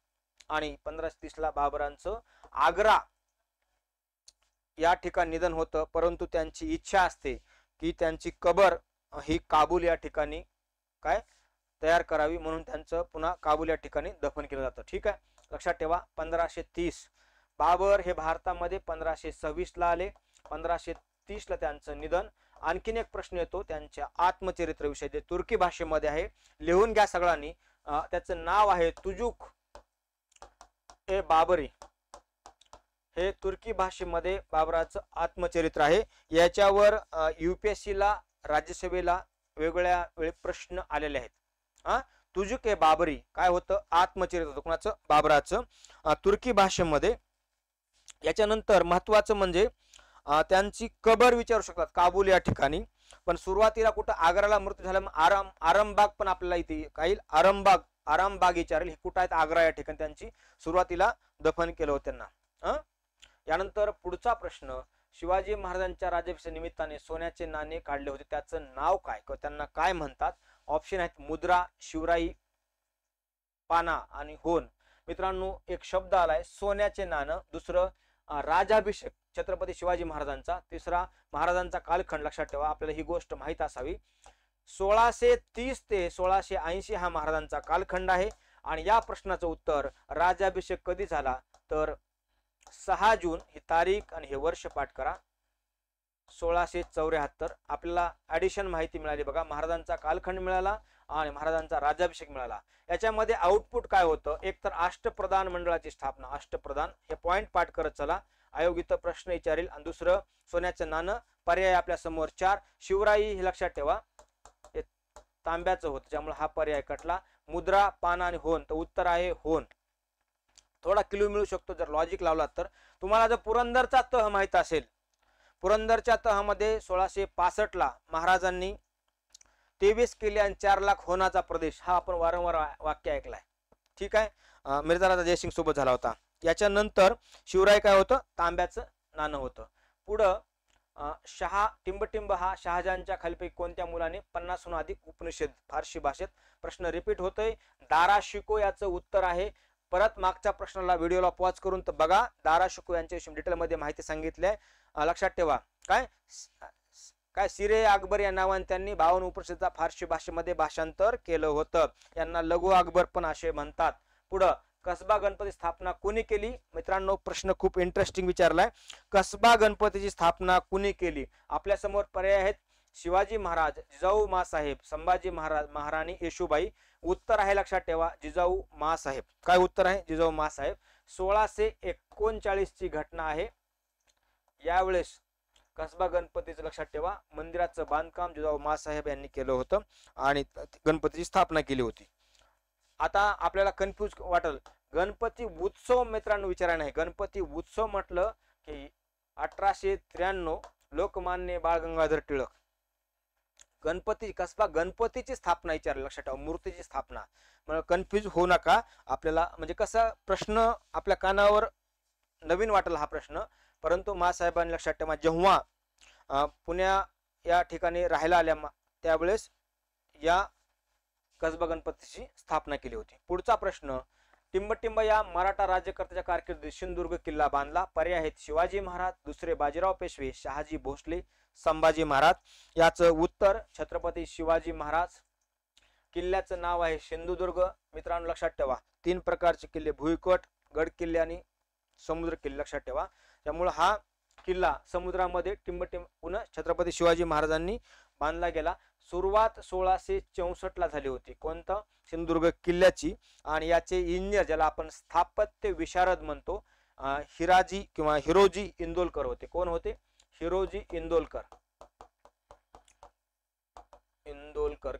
आणि 1530ला बाबरांचं आग्रा या ठिकाणी निधन होतं, परंतु त्यांची इच्छा असते की त्यांची कबर ही काबूल या ठिकाणी काय तयार करावी, म्हणून त्यांचं पुन्हा काबूल या ठिकाणी दफन केलं जातं. ठीक आहे, लक्षात ठेवा. 1530 बाबर हे भारतामध्ये 1526ला आले, 1530ला त्यांचं निधन. आणखीन एक प्रश्न येतो त्यांच्या आत्मचरित्राविषयी, जे तुर्की भाषेमध्ये आहे, लिहून घ्या सगळ्यांनी. त्याचं नाव आहे तुजुक ए बाबरी. हे तुर्की भाषेमध्ये बाबराचं आत्मचरित्र आहे. याच्यावर UPSCला, राज्यसभेला वेगवेगळ्या वेळी प्रश्न आलेले आहेत. तुजुक ए बाबरी काय होतं? आत्मचरित्र होतं. कोणाचं? बाबराचं, तुर्की भाषेमध्ये. याच्यानंतर महत्वाचं म्हणजे त्यांची कबर विचारू शकतात काबूल या ठिकाणी, पण सुरुवातीला कुठं आग्राला मृत्यू झाला. आरामबाग पण आपल्याला इथे काही आरामबाग विचारेल, हे कुठं आहेत? आग्रा या ठिकाणी त्यांची सुरुवातीला दफन केलं होतं त्यांना. यानंतर पुढचा प्रश्न, शिवाजी महाराजांच्या राज्याभिषेक निमित्ताने सोन्याचे नाणे काढले होते, त्याचं नाव काय किंवा त्यांना काय म्हणतात? ऑप्शन आहेत मुद्रा, शिवराई, पाना आणि होन. मित्रांनो, एक शब्द आलाय सोन्याचे नाणं. दुसरं राजाभिषेक छत्रपती शिवाजी महाराजांचा. तिसरा महाराजांचा कालखंड. लक्षात ठेवा, आपल्याला ही गोष्ट माहित असावी. 1630 ते 1680 हा महाराजांचा कालखंड आहे आणि या प्रश्नाचं उत्तर राज्याभिषेक कधी झाला तर 6 जून ही तारीख आणि हे वर्ष पाठ करा. 1674. आपल्याला ऍडिशन माहिती मिळाली बघा. महाराजांचा कालखंड मिळाला आणि महाराजांचा राज्याभिषेक मिळाला. याच्यामध्ये आउटपुट काय होतं? एक तर अष्टप्रधान मंडळाची स्थापना. अष्टप्रधान हे पॉइंट पाठ करत चला. आयोग इथं प्रश्न विचारेल. आणि दुसरं सोन्याचं नाणं. पर्याय आपल्या समोर 4. शिवराई हे लक्षात ठेवा, हे तांब्याचं होतं त्यामुळे हा पर्याय कटला. मुद्रा, पाना आणि होन, तर उत्तर आहे होन. थोडा किलो मिळू शकतो जर लॉजिक लावला तर. तुम्हाला जर पुरंदरचा तह माहित असेल, पुरंदरच्या तहामध्ये 1665 ला महाराजांनी 23 किल्ले आणि 4 लाख होनाचा प्रदेश, हा आपण वारंवार वाक्य ऐकलाय. ठीक आहे. मिर्झा राजा जयसिंग सोबत झाला होता. याच्यानंतर शिवराय काय होतं? तांब्याचं नाणं होतं. पुढं शहा टिंबटिंब हा शहाजहानच्या खालीपैकी कोणत्या मुलाने 50हून अधिक उपनिषद फारसी भाषेत? प्रश्न रिपीट होतोय. दारा शिको याचं उत्तर आहे. परत मागच्या प्रश्नाला व्हिडिओला पॉज करून तर बघा. दारा शिको यांच्याविषयी डिटेलमध्ये माहिती सांगितली आहे. लक्षात ठेवा. काय सिरे अकबर या नावाने त्यांनी 52 उपनिषदाचा फारसी भाषेमध्ये भाषांतर केलं होतं. यांना लघु अकबर पण असे म्हणतात. पुढं कसबा गणपती स्थापना कुणी केली? मित्रांनो प्रश्न खूप इंटरेस्टिंग विचारलाय. कसबा गणपतीची स्थापना कुणी केली? आपल्या समोर पर्याय आहेत. शिवाजी महाराज, जिजाऊ मासाहेब, संभाजी महाराज, महाराणी येशूबाई. उत्तर आहे लक्षात ठेवा जिजाऊ मासाहेब. काय उत्तर आहे? जिजाऊ मासाहेब. 1639 ची घटना आहे. यावेळेस कसबा गणपतीचं लक्षात ठेवा मंदिराचं बांधकाम जिजाऊ मासाहेब यांनी केलं होतं आणि गणपतीची स्थापना केली होती. आता आपल्याला कन्फ्यूज वाटेल, गणपती उत्सव मित्रांनो विचारा नाही. गणपती उत्सव म्हटलं की 1893 लोकमान्य बाळ गंगाधर टिळक गणपती कसबा गणपतीची स्थापना विचारली. लक्षात ठेवा मूर्तीची स्थापना. म्हणजे कन्फ्यूज होऊ नका. आपल्याला म्हणजे कसा प्रश्न आपल्या कानावर नवीन वाटेल हा प्रश्न, परंतु मासाहेबांनी लक्षात ठेवा जेव्हा पुण्या या ठिकाणी राहायला आल्या त्यावेळेस या कसबा गणपतीची स्थापना केली होती. पुढचा प्रश्न. टिंबटिंब या मराठा राज्यकर्त्याच्या कारकिर्दीत सिंधुदुर्ग किल्ला बांधला. पर्याय आहेत शिवाजी महाराज, दुसरे बाजीराव पेशवे, शहाजी भोसले, संभाजी महाराज. याचं उत्तर छत्रपती शिवाजी महाराज. किल्ल्याचं नाव आहे सिंधुदुर्ग. मित्रांनो लक्षात ठेवा 3 प्रकारचे किल्ले, भुईकोट, गड किल्ले आणि समुद्र किल्ले लक्षात ठेवा. त्यामुळे हा किल्ला समुद्रामध्ये टिंबटिंब पुन्हा छत्रपती शिवाजी महाराजांनी बांधला गेला. सुरुवात 1664 ला झाली होती. कोणतं? सिंधुदुर्ग किल्ल्याची. आणि याचे इंजिनियर ज्याला आपण स्थापत्य विशारद म्हणतो हिराजी किंवा हिरोजी इंदोलकर होते. कोण होते? हिरोजी इंदोलकर. इंदोलकर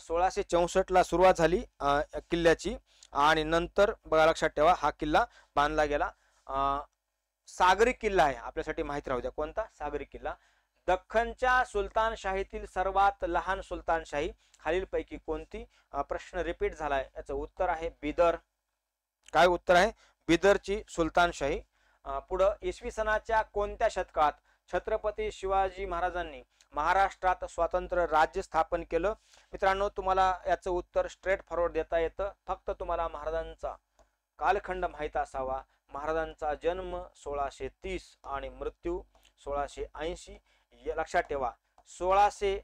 1664 ला सुरुवात झाली किल्ल्याची आणि नंतर बघा लक्षात ठेवा हा किल्ला बांधला गेला. सागरी किल्ला आहे आपल्यासाठी माहिती राहू द्या. कोणता? सागरी किल्ला. दख्खनच्या सुलतानशाहीतील सर्वात लहान सुलतानशाही खालीलपैकी कोणती? प्रश्न रिपीट झालाय. याचं उत्तर आहे बिदर. काय उत्तर आहे? बिदरची सुलतानशाही. पुढं इसवी सनाच्या कोणत्या शतकात छत्रपती शिवाजी महाराजांनी महाराष्ट्रात स्वतंत्र राज्य स्थापन केलं? मित्रांनो तुम्हाला याचं उत्तर स्ट्रेट फॉरवर्ड देता येतं. फक्त तुम्हाला महाराजांचा कालखंड माहित असावा. महाराजांचा जन्म 1630 आणि मृत्यू 1680. लक्षात ठेवा 1600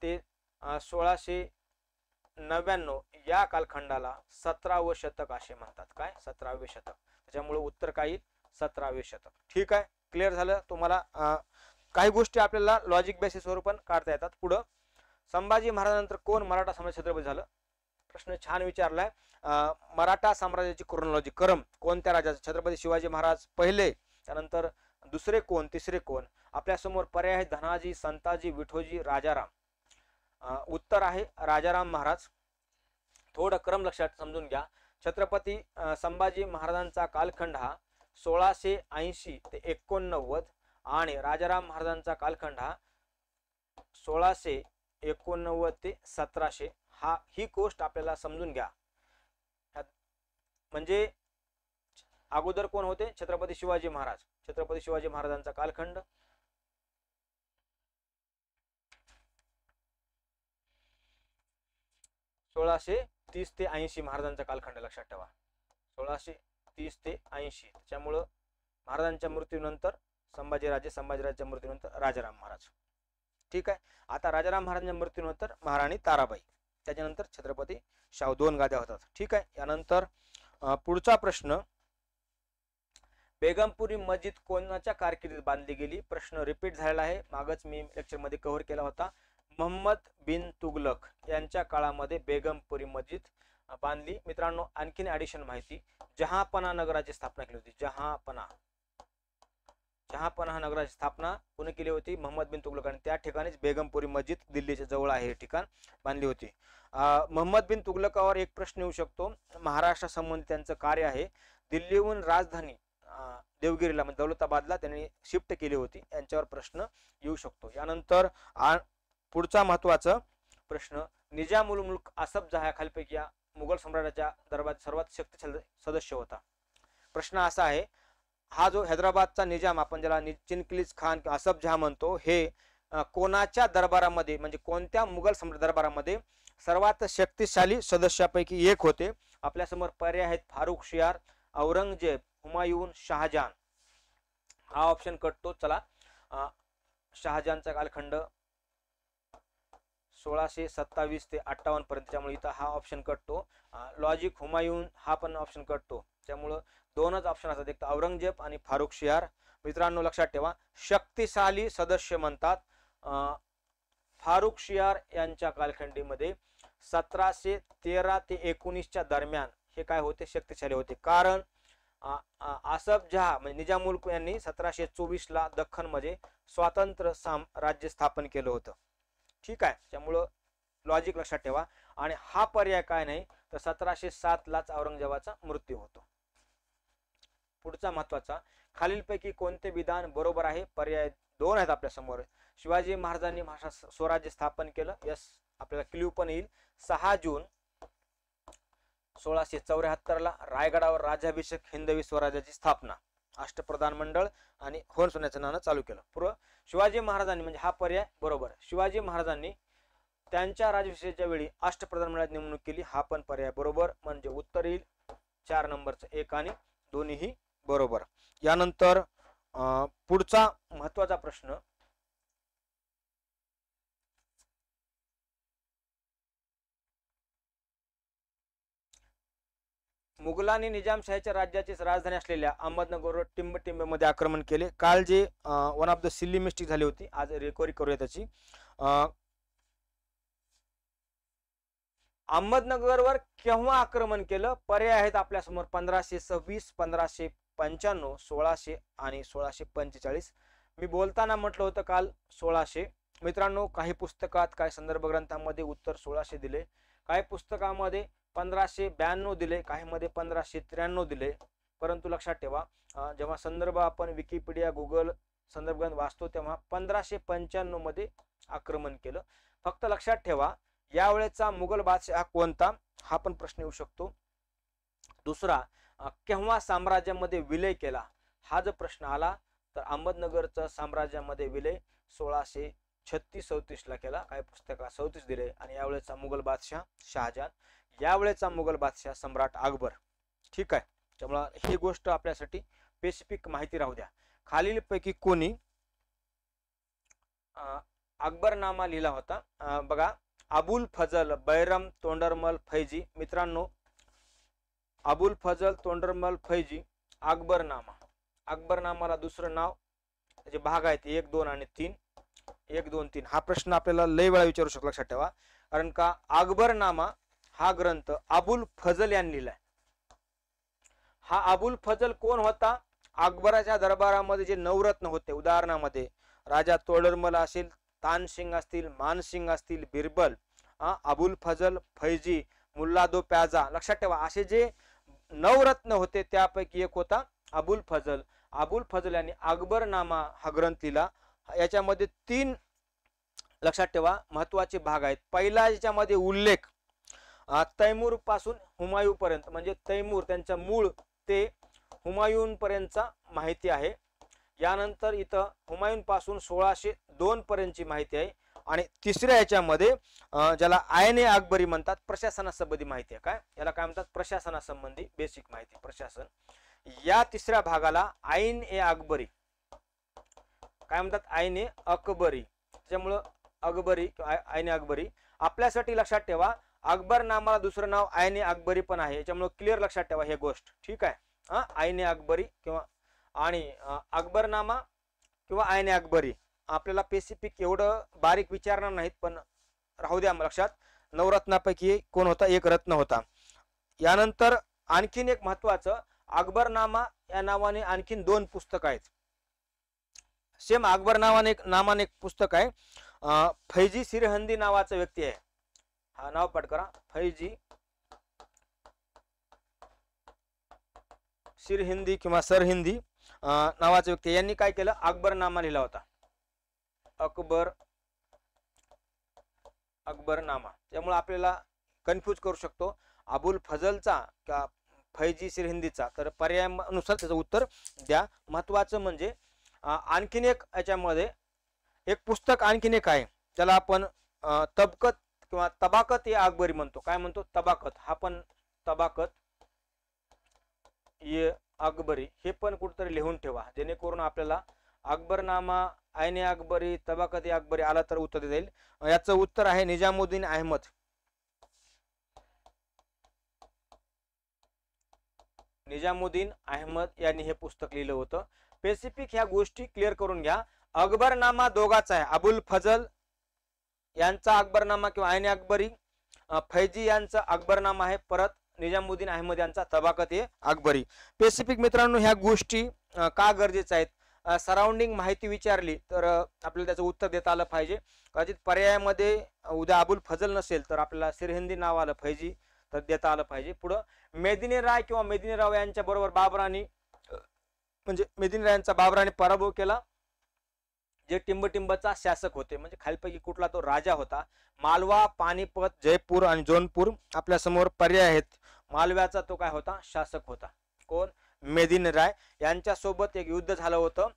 ते 1699 या कालखंडाला 17वे शतक असे म्हणतात. काय? 17वे शतक. त्याच्यामुळे उत्तर काय? 17वे शतक. ठीक आहे. क्लिअर झालं तुम्हाला? काही गोष्टी आपल्याला लॉजिक बेसिसवर पण काढता येतात. पुढं संभाजी महाराजांनंतर कोण मराठा साम्राज्य छत्रपती झालं? प्रश्न छान विचारलाय. मराठा साम्राज्याची क्रोनॉलॉजी क्रम कोणत्या राजाचा? छत्रपती शिवाजी महाराज पहिले, त्यानंतर दुसरे कोण, तिसरे कोण? आपल्या समोर पर्याय आहेत धनाजी, संताजी, विठोजी, राजाराम. उत्तर आहे राजाराम महाराज. थोडं क्रम लक्षात समजून घ्या. छत्रपती संभाजी महाराजांचा कालखंड हा 1680 ते 89 आणि राजाराम महाराजांचा कालखंड हा 1689 ते 1700. ही गोष्ट आपल्याला समजून घ्या. म्हणजे अगोदर कोण होते? छत्रपती शिवाजी महाराज. छत्रपती शिवाजी महाराजांचा कालखंड 1630 ते 80 महाराजांचा कालखंड लक्षात ठेवा. 1630 ते 80. त्याच्यामुळं महाराजांच्या मृत्यूनंतर संभाजीराजाच्या मृत्यूनंतर राजाराम महाराज. ठीक आहे. आता राजाराम महाराजांच्या मृत्यूनंतर महाराणी ताराबाई. त्याच्यानंतर छत्रपती शाहू 2 गाद्या होतात. ठीक आहे. यानंतर पुढचा प्रश्न, बेगमपुरी मस्जिद कोणाच्या कारकिर्दीत बांधली गेली? प्रश्न रिपीट झालेला आहे, मागच मी लेक्चर मध्ये कव्हर केला होता. मोहम्मद बिन तुगलक यांच्या काळामध्ये बेगमपुरी मस्जिद बांधली. मित्रांनो आणखीन ऍडिशन माहिती, जहापना नगराची स्थापना केली होती. जहापना नगराची स्थापना कोणी केली होती? मोहम्मद बिन तुगलक. आणि त्या ठिकाणीच बेगमपुरी मस्जिद दिल्लीच्या जवळ आहे हे ठिकाण बांधली होती. मोहम्मद बिन तुगलकावर एक प्रश्न येऊ शकतो, महाराष्ट्र संबंधित त्यांचं कार्य आहे. दिल्लीहून राजधानी देवगिरीला म्हणजे दौलताबादला त्यांनी शिफ्ट केली होती, यांच्यावर प्रश्न येऊ शकतो. यानंतर पुढचा महत्वाचा प्रश्न, निजाम उल मुल्क आसफ जहा खालीलपैकी या मुघल सम्राटाच्या दरबारात सर्वात शक्तिशाली सदस्य होता. प्रश्न असा आहे, हा जो हैदराबादचा निजाम आपण ज्याला चिनकिलीज खान किंवा आसफ जहा म्हणतो, हे कोणाच्या दरबारामध्ये म्हणजे कोणत्या मुघल सम्राट दरबारामध्ये सर्वात शक्तिशाली सदस्यापैकी एक होते? आपल्यासमोर पर्याय आहेत, फारुख शियार, औरंगजेब, हुमायून, शहाजहान. हा ऑप्शन कटतो. चला, शहाजहानचा कालखंड 1627 ते 58 पर्यंत, त्यामुळे इथं हा ऑप्शन कटतो. लॉजिक हुमायून हा पण ऑप्शन कटतो, त्यामुळं दोनच ऑप्शन असतात, एक औरंगजेब आणि फारुख शियार. मित्रांनो लक्षात ठेवा, शक्तिशाली सदस्य म्हणतात फारुख शियार यांच्या कालखंडीमध्ये 1713 ते 19च्या दरम्यान हे काय होते? शक्तिशाली होते. कारण आसफ जहा म्हणजे निजाम उल यांनी 1724 ला दख्खन मध्ये स्वातंत्र्य राज्य स्थापन केलं होतं. ठीक आहे, त्यामुळं लॉजिक लक्षात ठेवा. आणि हा पर्याय काय नाही तर 1707 लाच औरंगजेबाचा मृत्यू होतो. पुढचा महत्वाचा, खालीलपैकी कोणते विधान बरोबर आहे? पर्याय 2 आहेत आपल्या समोर. शिवाजी महाराजांनी महाराष्ट्रात स्वराज्य स्थापन केलं. यस, आपल्याला क्ल्यू पण येईल. 6 जून 1674 ला रायगडावर राज्याभिषेक, हिंदवी स्वराज्याची स्थापना, अष्टप्रधान मंडळ आणि होन सोन्याचं नाणं चालू केलं. शिवाजी महाराजांनी म्हणजे हा पर्याय बरोबर. शिवाजी महाराजांनी त्यांच्या राज्याभिषेकाच्या वेळी अष्टप्रधान मंडळाची नेमणूक केली, हा पण पर्याय बरोबर. म्हणजे उत्तर येईल 4 नंबरचं 1 आणि दोन्हीही बरोबर. यानंतर पुढचा महत्वाचा प्रश्न, मुघलांनी निजामशाहीच्या राज्याची राजधानी असलेल्या अहमदनगरवर टिंबटिंबमध्ये आक्रमण केले. काल जे one of the silly mistake झाली होती, आज रिकव्हरी करूया त्याची. अहमदनगरवर केव्हा आक्रमण केलं? पर्याय आहेत आपल्यासमोर 1526, 1595, 1600 आणि 1645. मी बोलताना म्हटलं होतं काल 1600. मित्रांनो काही पुस्तकात काही संदर्भ ग्रंथांमध्ये उत्तर 1600 दिले, काही पुस्तकामध्ये 1592 दिले, काही मध्ये 1593 दिले. परंतु लक्षात ठेवा, जेव्हा संदर्भ आपण विकिपीडिया, गुगल संदर्भ ग्रंथ वाचतो तेव्हा 1595 मध्ये आक्रमण केलं. फक्त लक्षात ठेवा, यावेळेचा मुघल बादशाह कोणता, हा पण प्रश्न येऊ शकतो. दुसरा, केव्हा साम्राज्यामध्ये विलय केला, हा जर प्रश्न आला तर अहमदनगरचा साम्राज्यामध्ये विलय 1636-37 ला केला. काही पुस्तकात 37 दिले. आणि यावेळेचा मुघल बादशाह शहाजहान, यावेळेचा मुघल बादशाह सम्राट अकबर. ठीक आहे, त्यामुळे ही गोष्ट आपल्यासाठी स्पेसिफिक माहिती राहू द्या. खालीलपैकी कोणी अकबरनामा लिहिला होता? बघा, अबुल फजल बैरम तोंडरमल फैजी. मित्रांनो अबुल फजल तोंडरमल फैजी, अकबरनामा. अकबरनामाला दुसरं नाव, त्याचे भाग आहेत 1, 2 आणि 3. 1, 2, 3 हा प्रश्न आपल्याला लय वेळा विचारू शकतो, लक्षात ठेवा. कारण का अकबरनामा हा ग्रंथ अबुल फजल यांनी लिहिलाय. हा अबुल फजल कोण होता? अकबराच्या दरबारामध्ये जे नवरत्न होते, उदाहरणामध्ये राजा तोडरमल असेल, तानसिंग असतील, मानसिंग असतील, बिरबल, अबुल फजल, फैजी, मुल्लादो प्याजा. लक्षात ठेवा, असे जे नवरत्न होते त्यापैकी एक होता अबुल फजल. अबुल फजल यांनी अकबरनामा हा ग्रंथ लिहिला. याच्यामध्ये 3 लक्षात ठेवा महत्वाचे भाग आहेत. पहिला याच्यामध्ये उल्लेख तैमूर पासून हुमायूं पर्यंत, म्हणजे तैमूर त्यांचा मूळ ते हुमायून पर्यंतचा माहिती आहे. यानंतर इथं हुमायून पासून 1602 पर्यंतची माहिती आहे. आणि तिसऱ्या याच्यामध्ये ज्याला आयने अकबरी म्हणतात, प्रशासनासंबंधी माहिती आहे. काय याला काय म्हणतात? प्रशासनासंबंधी बेसिक माहिती, प्रशासन. या तिसऱ्या भागाला आईन ए अकबरी काय म्हणतात? आईन ए अकबरी. त्यामुळं अकबरी आईन ए अकबरी आपल्यासाठी लक्षात ठेवा. अकबर नामाला दुसरं नाव आईने अकबरी पण आहे, याच्यामुळे क्लिअर लक्षात ठेवा हे गोष्ट, ठीक आहे. आईने अकबरी किंवा आणि अकबरनामा किंवा आईने अकबरी आपल्याला स्पेसिफिक एवढं बारीक विचारणार नाहीत, पण राहू द्या लक्षात. नवरत्नापैकी कोण होता, एक रत्न होता. यानंतर आणखीन एक महत्वाचं, अकबरनामा या नावाने आणखीन 2 पुस्तक आहेत. सेम अकबर नावाने एक पुस्तक आहे. फैजी सिरहिंदी नावाचा व्यक्ती आहे, हा नाव पाठ करा, फैजी सिरहिंदी किंवा सरहिंदी नावाचा व्यक्ती. यांनी काय केलं, अकबरनामा लिहिला होता. अकबरनामा. त्यामुळे आपल्याला कन्फ्यूज करू शकतो अबुल फजलचा का फैजी सिरहिंदीचा, तर पर्यायानुसार त्याचं उत्तर द्या. महत्वाचं म्हणजे आणखीन एक याच्यामध्ये एक पुस्तक आणखीन एक आहे, त्याला आपण तबकत किंवा तबाकत या अकबरी म्हणतो. काय म्हणतो, तबाकत. हा पण तबाकत ये अकबरी, हे पण कुठेतरी लिहून ठेवा, जेणेकरून आपल्याला अकबरनामा, आईने अकबरी, तबाकत या अकबरी आला तर उत्तर देईल. याचं उत्तर आहे निजामुद्दीन अहमद. निजामुद्दीन अहमद यांनी हे पुस्तक लिहिलं होतं. स्पेसिफिक ह्या गोष्टी क्लिअर करून घ्या. अकबरनामा दोघाचा आहे, अबुल फजल यांचा अकबरनामा किंवा आईने अकबरी, फैजी यांचा अकबरनामा आहे, परत निजामुद्दीन अहमद यांचा तबाकत ए अकबरी. स्पेसिफिक मित्रांनो ह्या गोष्टी का गरजेच्या आहेत, सराउंडिंग माहिती विचारली तर आपल्याला त्याचं उत्तर देता आलं पाहिजे. कदाचित पर्यायामध्ये उद्या अबुल फजल नसेल तर आपल्याला सिरहिंदी नाव आलं, फैजी तर देता आलं पाहिजे. पुढं मेदिनी राय किंवा मेदिनीराव यांच्या बरोबर बाबराने, म्हणजे मेदिनी यांचा बाबराने पराभव केला, जे टिंबटिंबचा शासक होते. म्हणजे खालीपैकी कुठला तो राजा होता. मालवा, पानिपत, जयपूर आणि जौनपूर आपल्या समोर पर्याय आहेत. मालव्याचा तो काय होता, शासक होता. कोण, मेदिनी राय. यांच्या सोबत एक युद्ध झालं होतं,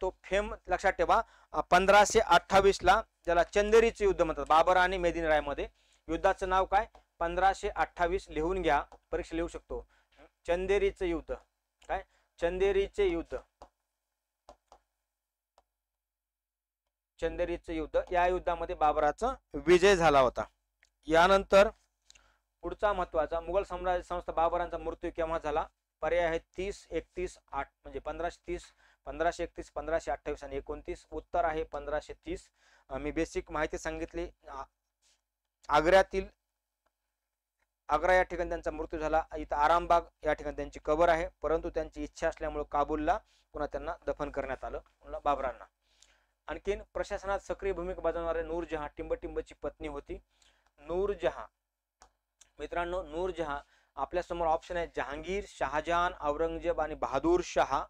तो फेम लक्षात ठेवा. 1528 ला, ज्याला चंदेरीचे युद्ध म्हणतात, बाबर आणि मेदिनी राय मध्ये. युद्धाचं नाव काय, 1528 लिहून घ्या, परीक्षा लिहू शकतो. चंदेरीचे युद्ध. काय, चंदेरीचे युद्ध. चंदेरीचे युद्ध. या युद्धामध्ये बाबराचा विजय झाला होता. यानंतर पुढचा महत्वाचा, मुघल साम्राज्य संस्था बाबरांचा मृत्यू केव्हा झाला. पर्याय आहे 30, 31, 8 म्हणजे 1530, 1531, 1528 आणि 29. उत्तर आहे 1530. मी बेसिक माहिती सांगितली. आग्रा या ठिकाणी त्यांचा मृत्यू झाला. इथं आरामबाग या ठिकाणी त्यांची कबर आहे, परंतु त्यांची इच्छा असल्यामुळे काबूलला पुन्हा त्यांना दफन करण्यात आलं बाबरांना. आणखीन प्रशासनात सक्रिय भूमिका बजावणारे नूरजहां, टिंबटिंबची पत्नी होती. नूरजहां मित्रांनो, नूरजहां आपल्या समोर ऑप्शन आहे जहांगीर, शहाजहान, औरंगजेब आणि बहादूर शाह.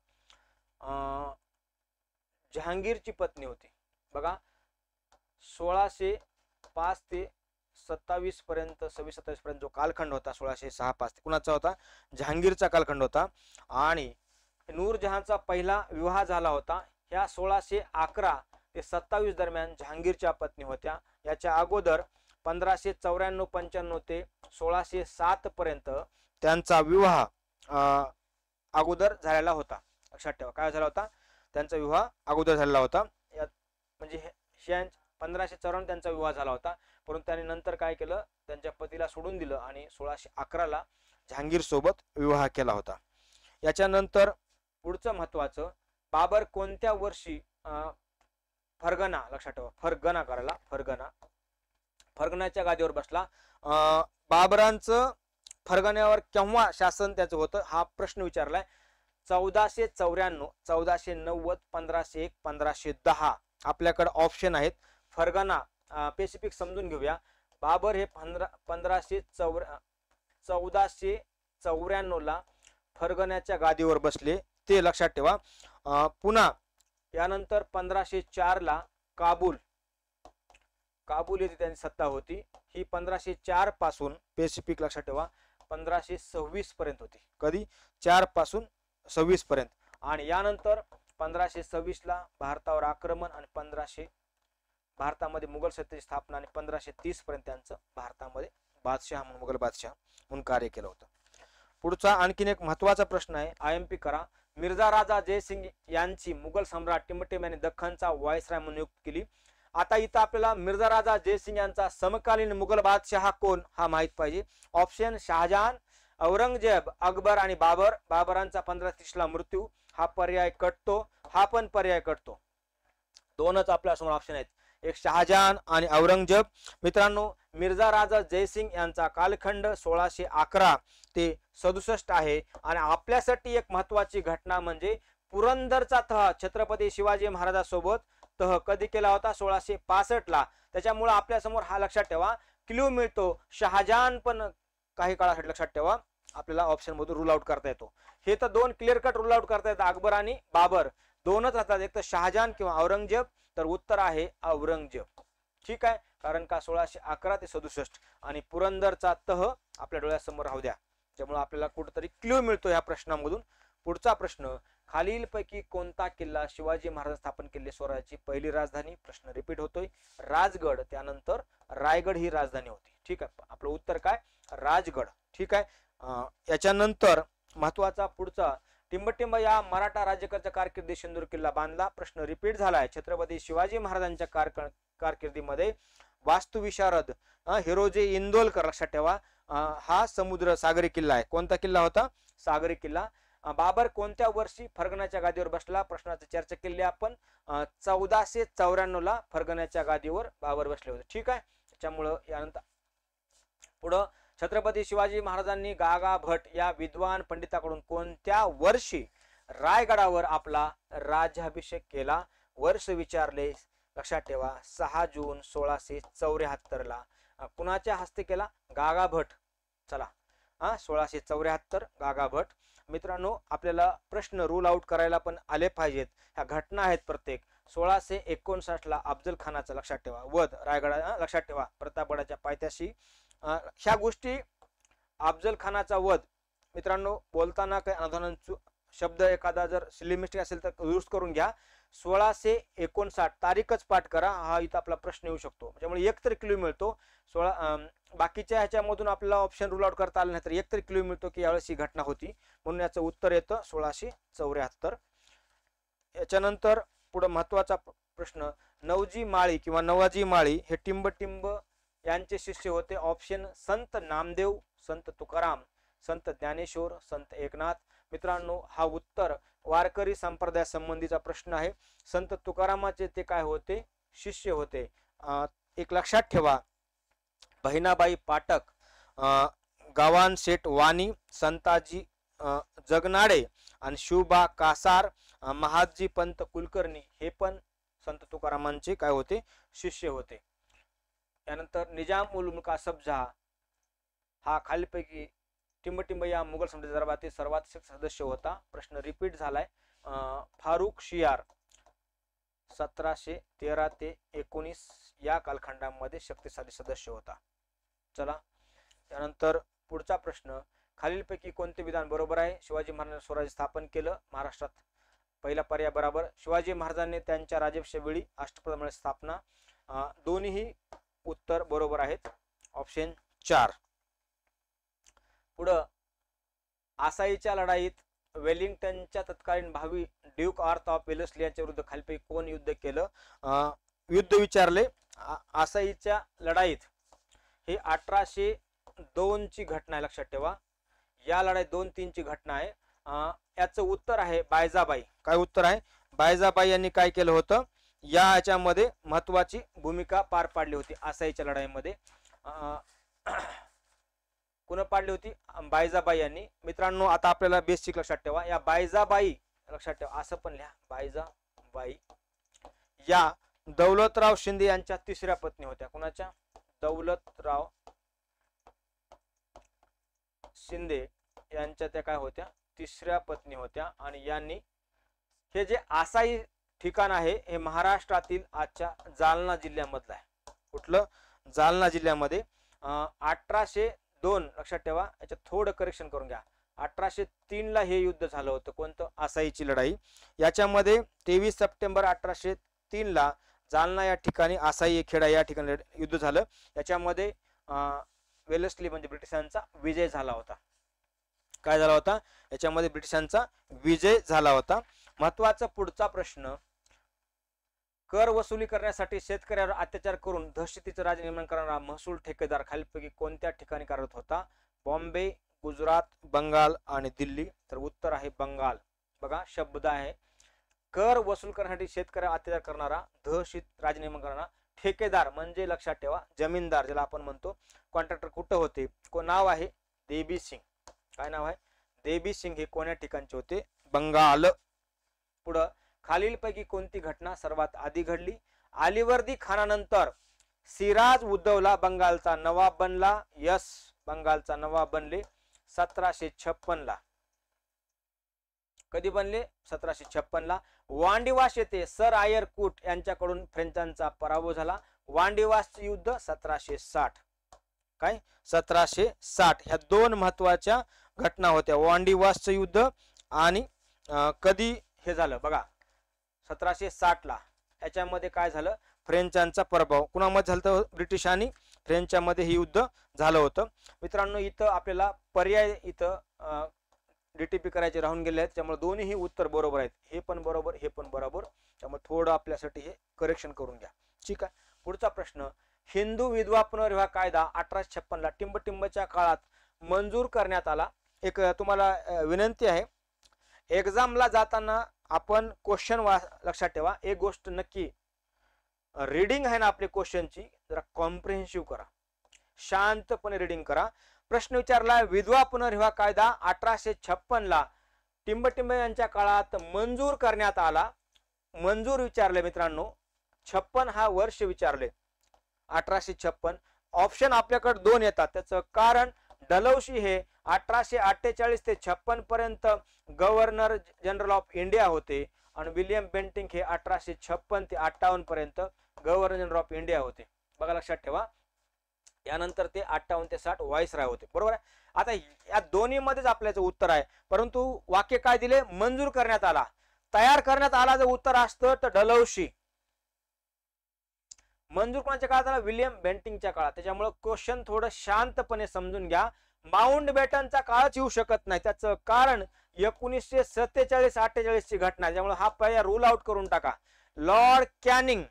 जहांगीरची पत्नी होती. बघा 1605 ते 27 पर्यंत, 26-27 पर्यंत जो कालखंड होता, 1606-5 कुणाचा होता, जहांगीरचा कालखंड होता. आणि नूरजहांचा पहिला विवाह झाला होता ह्या 1611 ते 27 दरम्यान जहांगीरच्या पत्नी होत्या. याच्या अगोदर 1594-95 ते 1607 पर्यंत त्यांचा विवाह अगोदर झालेला होता. लक्षात ठेवा, काय झाला होता, त्यांचा विवाह अगोदर झालेला होता. म्हणजे 1554 त्यांचा विवाह झाला होता, परंतु त्यांनी नंतर काय केलं, त्यांच्या पतीला सोडून दिलं आणि 1611 ला जहांगीर सोबत विवाह केला होता. याच्यानंतर पुढचं महत्वाचं, बाबर कोणत्या वर्षी फरगना, लक्षात ठेवा फरगना करायला, फरगनाच्या गादीवर बसला. बाबरांचं फरगण्यावर केव्हा शासन त्याचं होतं हा प्रश्न विचारलाय. 1494, 1490, 1501, 1510 आपल्याकडे ऑप्शन आहेत. फरगना स्पेसिफिक समजून घेऊया. बाबर हे 1494 ला फरगण्याच्या गादीवर बसले, ते लक्षात ठेवा. पुन्हा यानंतर 1504 ला काबूल येथे त्यांची सत्ता होती. ही 1504 पासून स्पेसिफिक लक्षात ठेवा 1526 पर्यंत होती. कधी, 4 पासून 26 पर्यंत. आणि यानंतर 1526 ला भारतावर आक्रमण आणि भारतामध्ये मुघल सत्तेची स्थापना आणि 1530 पर्यंत त्यांचं भारतामध्ये बादशाह म्हणून, मुघल बादशाह म्हणून कार्य केलं होतं. पुढचा आणखीन एक महत्वाचा प्रश्न आहे, IMP करा. मिर्झा राजा जयसिंग यांची मुघल सम्राट टिंबटिंब यांनी दख्खनचा व्हाईसराय म्हणून नियुक्ती केली. आता इथं आपल्याला मिर्झा राजा जयसिंग यांचा समकालीन मुघल बादशाह कोण हा माहित पाहिजे. ऑप्शन शहाजहान, औरंगजेब, अकबर आणि बाबर. बाबरांचा 1530 ला मृत्यू, हा पर्याय कटतो, हा पण पर्याय कटतो. दोनच आपल्या समोर ऑप्शन आहेत, एक शहाजहान आणि औरंगजेब. मित्रांनो, मिर्झा राजा जयसिंग यांचा कालखंड 1611 ते 67 आहे. आणि आपल्यासाठी एक महत्वाची घटना म्हणजे पुरंदरचा तह छत्रपती शिवाजी महाराजांसोबत तह कधी केला होता, 1665 ला. त्याच्यामुळे आपल्या समोर हा लक्षात ठेवा, क्ल्यू मिळतो. शहाजहान पण काही काळासाठी लक्षात ठेवा आपल्याला ऑप्शन मधून रूल आउट करता येतो. हे तर दोन क्लिअर कट रूल आउट करता येतात, अकबर आणि बाबर दोनच राहतात, एक तर शहाजहान किंवा औरंगजेब. तर उत्तर आहे औरंगजेब. ठीक आहे, कारण का 1611 ते 67 आणि पुरंदरचा तह आपल्या डोळ्यासमोर राहू द्या, त्यामुळे आपल्याला कुठेतरी क्ल्यू मिळतो या प्रश्नामधून. पुढचा प्रश्न, खालीलपैकी कोणता किल्ला शिवाजी महाराज स्थापन केले स्वराज्याची पहिली राजधानी? प्रश्न रिपीट होतोय, राजगड, त्यानंतर रायगड ही राजधानी होती. ठीक आहे, आपलं उत्तर काय, राजगड. ठीक आहे, याच्यानंतर महत्वाचा पुढचा, टिंबटिंब या मराठा राज्यकर्त्याच्या कारकिर्दीत सिंदूर किल्ला बांधला. प्रश्न रिपीट झालाय, छत्रपती शिवाजी महाराजांच्या कारकिर्दीमध्ये वास्तुविशारद हिरोजी इंदोलकर, लक्षात ठेवा, हा समुद्र सागरी किल्ला आहे. कोणता किल्ला होता? सागरी किल्ला. बाबर कोणत्या वर्षी फरगण्याच्या गादीवर बसला? प्रश्नाची चर्चा केली आपण, 1494 ला फरगण्याच्या गादीवर बाबर बसले होते. ठीक आहे, त्याच्यामुळं यानंतर पुढं, छत्रपती शिवाजी महाराजांनी गागा भट या विद्वान पंडिताकडून कोणत्या वर्षी रायगडावर आपला राज्याभिषेक केला? वर्ष विचारले, लक्षात ठेवा, 6 जून 1674 ला. कुणाच्या हस्ते केला? गागा भट. चला, 1674 गागा भट. मित्रांनो, आपल्याला प्रश्न रूल आउट करायला पण आले पाहिजेत, ह्या घटना आहेत प्रत्येक. 1659 ला अफजल खानाचा, लक्षात ठेवा, वध रायगडा, लक्षात ठेवा, प्रतापगडाच्या पायथ्याशी. ह्या गोष्टी, अफजल खानाचा वध, मित्रांनो बोलताना काही अनधान शब्द एखादा जर सिली मिस्टेक असेल तर दुरुस्त करून घ्या. 1659 तारीखच पाठ करा, हा इथं आपला प्रश्न येऊ शकतो. त्यामुळे एक तरी क्ल्यू मिळतो. बाकीच्या ह्याच्यामधून आपल्याला ऑप्शन रूल आउट करता आलं नाही तर एक तरी क्ल्यू मिळतो की यावेळेस ही घटना होती, म्हणून याचं उत्तर येतं 1674. याच्यानंतर पुढे महत्वाचा प्रश्न, नवजी माळी किंवा नवाजी माळी हे टिंबटिंब यांचे शिष्य होते. ऑप्शन संत नामदेव, संत तुकाराम, संत ज्ञानेश्वर, संत एकनाथ. मित्रांनो, हा उत्तर वारकरी संप्रदाय संबंधीचा प्रश्न आहे. संत तुकारामाचे ते काय होते? शिष्य होते. एक लक्षात ठेवा, बहिणाबाई पाटक, गावान शेठ वाणी, संताजी जगनाडे आणि शिवबा कासार, महादजी पंत कुलकर्णी हे पण संत तुकारामांचे काय होते? शिष्य होते. यानंतर निजाम उल मुल्क आसफ जहा हा खालीलपैकी टिंबटिंब या मुघल साम्राज्य दरबारातील सर्वात सदस्य होता. प्रश्न रिपीट झालाय, फारुख शियार 1713 ते 19 या कालखंडामध्ये शक्तिशाली सदस्य होता. चला, त्यानंतर पुढचा प्रश्न, खालीलपैकी कोणते विधान बरोबर आहे? शिवाजी महाराजांनी स्वराज्य स्थापन केलं महाराष्ट्रात. पहिला पर्याय बरोबर. शिवाजी महाराजांनी त्यांच्या राजवंशावेळी अष्टप्रधान स्थापना. दोन्ही उत्तर बरोबर आहेत, ऑप्शन 4. पुढं, आसाईच्या लढाईत वेलिंग्टनच्या तत्कालीन भावी ड्यूक आर्थर ऑफ वेल्लेस्ली यांच्या विरुद्ध खालीलपैकी कोण युद्ध केलं? युद्ध विचारले. आसाईच्या लढाईत ही 1802 ची घटना आहे, लक्षात ठेवा. या लढाईत 2-3 ची घटना आहे. याचं उत्तर आहे बायजाबाई. काय उत्तर आहे? बायजाबाई यांनी काय केलं होतं? या ह्याच्यामध्ये महत्वाची भूमिका पार पाडली होती आसाईच्या लढाईमध्ये. कोण पाडली होती? बायजाबाई यांनी. मित्रांनो, आता आपल्याला बेसिक लक्षात ठेवा, या बायजाबाई, लक्षात ठेवा, असं पण लिहा, बायजाबाई या दौलतराव शिंदे यांच्या तिसऱ्या पत्नी होत्या. कोणाच्या? दौलतराव शिंदे यांच्या त्या काय होत्या? तिसऱ्या पत्नी होत्या. आणि यांनी हे जे आसाई ठिकाण आहे हे महाराष्ट्रातील आजच्या जालना जिल्ह्यामधलं आहे. कुठलं? जालना जिल्ह्यामध्ये. 1802, लक्षात ठेवा, याच्यात थोडं करेक्शन करून घ्या. 1803 ला हे युद्ध झालं होतं. कोणतं? आसाईची लढाई. याच्यामध्ये 23 सप्टेंबर 1803 ला जालना या ठिकाणी, आसाई खेडा या ठिकाणी युद्ध झालं. याच्यामध्ये वेलेस्ली म्हणजे ब्रिटिशांचा विजय झाला होता. काय झाला होता? याच्यामध्ये ब्रिटिशांचा विजय झाला होता. महत्वाचा पुढचा प्रश्न, कर वसुली करण्यासाठी शेतकऱ्यावर अत्याचार करून दहशतीचं राज्य निर्माण करणारा महसूल ठेकेदार खालीलपैकी कोणत्या ठिकाणी कार्यरत होता? बॉम्बे, गुजरात, बंगाल आणि दिल्ली. तर उत्तर आहे बंगाल. बघा शब्द आहे, कर वसूल करण्यासाठी शेतकऱ्यावर अत्याचार करणारा, दहशत राज्य निर्माण करणारा ठेकेदार म्हणजे लक्षात ठेवा जमीनदार ज्याला आपण म्हणतो. कॉन्ट्रॅक्टर कुठं होते? नाव आहे देबी सिंग. काय नाव आहे? देबी सिंग. हे कोण्या ठिकाणचे होते? बंगाल. पुढं खालीलपैकी कोणती घटना सर्वात आधी घडली? अलीवर्दी खानानंतर सिराज उद्दौला बंगालचा नवाब बनला. यस, बंगालचा नवाब बनले 1756 ला. कधी बनले? 1756 ला. वांडिवास येथे सर आयर कूट यांच्याकडून फ्रेंचांचा पराभव झाला. वांडिवास युद्ध 1760. काय? 1760. ह्या दोन महत्वाच्या घटना होत्या, वांडिवासचं युद्ध आणि कधी हे झालं बघा 1760 ला. याच्यामध्ये काय झालं? फ्रेंचांचा पराभव. कुणामध्ये झालं? ब्रिटिश आणि फ्रेंचामध्ये हे युद्ध झालं होतं. मित्रांनो इथं आपल्याला पर्याय इथं डीटीपी करायचे राहून गेले आहेत, त्यामुळे दोन्हीही उत्तर बरोबर आहेत. हे पण बरोबर, हे पण बरोबर. त्यामुळे थोडं आपल्यासाठी हे करेक्शन करून घ्या. ठीक आहे. पुढचा प्रश्न, हिंदू विधवा पुनर्विवाह कायदा 1856 ला टिंबटिंबच्या काळात मंजूर करण्यात आला. एक तुम्हाला विनंती आहे, एक्झामला जाताना आपण क्वेश्चन लक्षात ठेवा. एक गोष्ट नक्की, रीडिंग आहे ना आपली क्वेश्चनची, जरा कॉम्प्रिहेन्सिव्ह करा, शांतपणे रीडिंग करा. प्रश्न विचारला, विधवा पुनर्विवाह कायदा 1856 ला टिंबटिंब यांच्या काळात मंजूर करण्यात आला. मंजूर विचारले मित्रांनो, 56 हा वर्ष विचारले. 1856. ऑप्शन आपल्याकडे दोन येतात. त्याचं कारण, डलहौसी हे 1848 ते 56 पर्यंत गव्हर्नर जनरल ऑफ इंडिया होते आणि विलियम बेंटिंक हे 1856 ते 58 पर्यंत गव्हर्नर जनरल ऑफ इंडिया होते. बघा लक्षात ठेवा. यानंतर ते 58 ते 60 व्हाईसराय होते. बरोबर आहे. आता या दोन्ही मध्येच आपल्याचं उत्तर आहे, परंतु वाक्य काय दिले? मंजूर करण्यात आला. तयार करण्यात आला जर उत्तर असतं तर डलहौसी. मंजूर कोणाच्या काळात आला? विलियम बेंटिंकच्या काळात. त्याच्यामुळे क्वेश्चन थोडं शांतपणे समजून घ्या. माउंट बॅटनचा काळच येऊ शकत नाही. त्याचं कारण 1947-48 ची घटना, त्यामुळे हा पर्याय रूल आउट करून टाका. Lord Canning.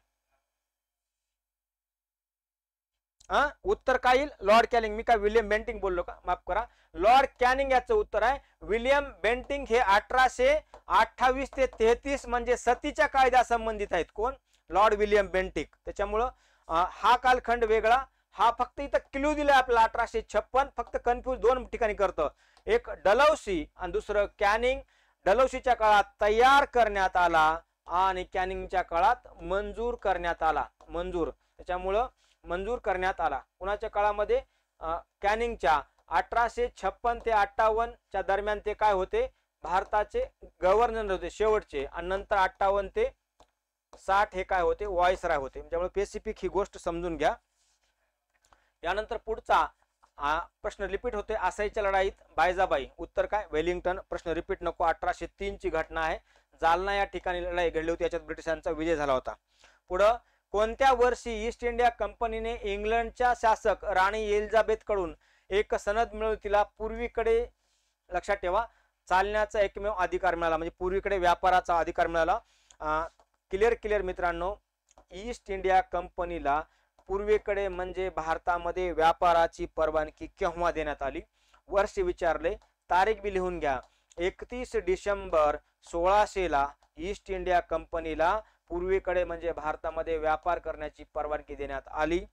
उत्तर काय येईल? Lord Canning. मी काय विलियम बेंटिंक बोललो का? माफ करा. लॉर्ड कॅनिंग याचं उत्तर आहे. विलियम बेंटिंक हे 1828 ते 33 म्हणजे सतीच्या कायद्या संबंधित आहेत. कोण? Lord William Bentinck. त्याच्यामुळं हा कालखंड वेगळा. हा फक्त इथं क्लू दिलाय आपल्याला 1856. फक्त कन्फ्यूज दोन ठिकाणी करतं, एक डलहौसी आणि दुसरं कॅनिंग. डलहौसीच्या काळात तयार करण्यात आला आणि कॅनिंगच्या काळात मंजूर करण्यात आला. मंजूर. त्याच्यामुळं मंजूर करण्यात आला. कुणाच्या काळामध्ये? कॅनिंगच्या. 1856 ते 58 च्या दरम्यान ते काय होते? भारताचे गव्हर्नर होते शेवटचे, आणि नंतर 58 ते 60 हे काय होते? व्हाईसराय होते. त्यामुळे स्पेसिफिक ही गोष्ट समजून घ्या. यानंतर पुढचा प्रश्न रिपीट होते. आसाईच्या लढाईत बायजाबाई. उत्तर काय? वेलिंग्टन. प्रश्न रिपीट नको. 1803 ची घटना आहे. जालना या ठिकाणी लढाई घडली होती. याच्यात ब्रिटिशांचा विजय झाला होता. पुढं, कोणत्या वर्षी ईस्ट इंडिया कंपनीने इंग्लंडच्या शासक राणी एलिझाबेथ कडून एक सनद मिळवून तिला पूर्वीकडे, लक्षात ठेवा, चालण्याचा एकमेव अधिकार मिळाला, म्हणजे पूर्वीकडे व्यापाराचा अधिकार मिळाला. क्लिअर मित्रांनो, ईस्ट इंडिया कंपनीला पूर्वेकडे म्हणजे भारतामध्ये व्यापाराची परवानगी केव्हा देण्यात आली? वर्ष विचारले. तारीख बी लिहून घ्या. 31 डिसेंबर 1600 ला ईस्ट इंडिया कंपनीला पूर्वेकडे म्हणजे भारतामध्ये व्यापार करण्याची परवानगी देण्यात आली.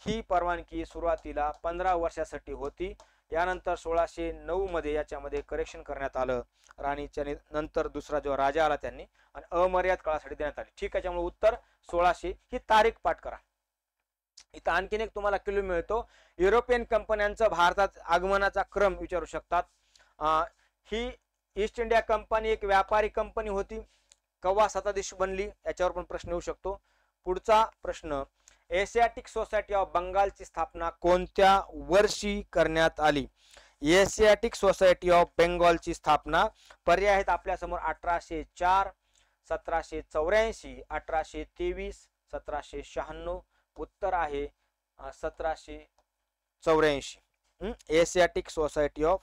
ही परवानगी सुरुवातीला 15 वर्षासाठी होती. यानंतर 1609 मध्ये याच्यामध्ये करेक्शन करण्यात आलं. राणीच्या नंतर दुसरा जो राजा आला त्यांनी, आणि अमर्याद काळासाठी देण्यात आली. ठीक आहे. त्यामुळे उत्तर 1600. ही तारीख पाठ करा. इथं आणखीन एक तुम्हाला क्लू मिळतो. युरोपियन कंपन्यांचा भारतात आगमनाचा क्रम विचारू शकतात. ही ईस्ट इंडिया कंपनी एक व्यापारी कंपनी होती. केव्हा सत्ताधीश बनली याच्यावर पण प्रश्न येऊ शकतो. पुढचा प्रश्न, एशियाटिक सोसायटी ऑफ बंगालची स्थापना कोणत्या वर्षी करण्यात आली? एशियाटिक सोसायटी ऑफ बेंगॉलची स्थापना पर्याय आहेत आपल्या समोर. 1804, 1784, 1823, 1796. उत्तर आहे 1784. एशियाटिक सोसायटी ऑफ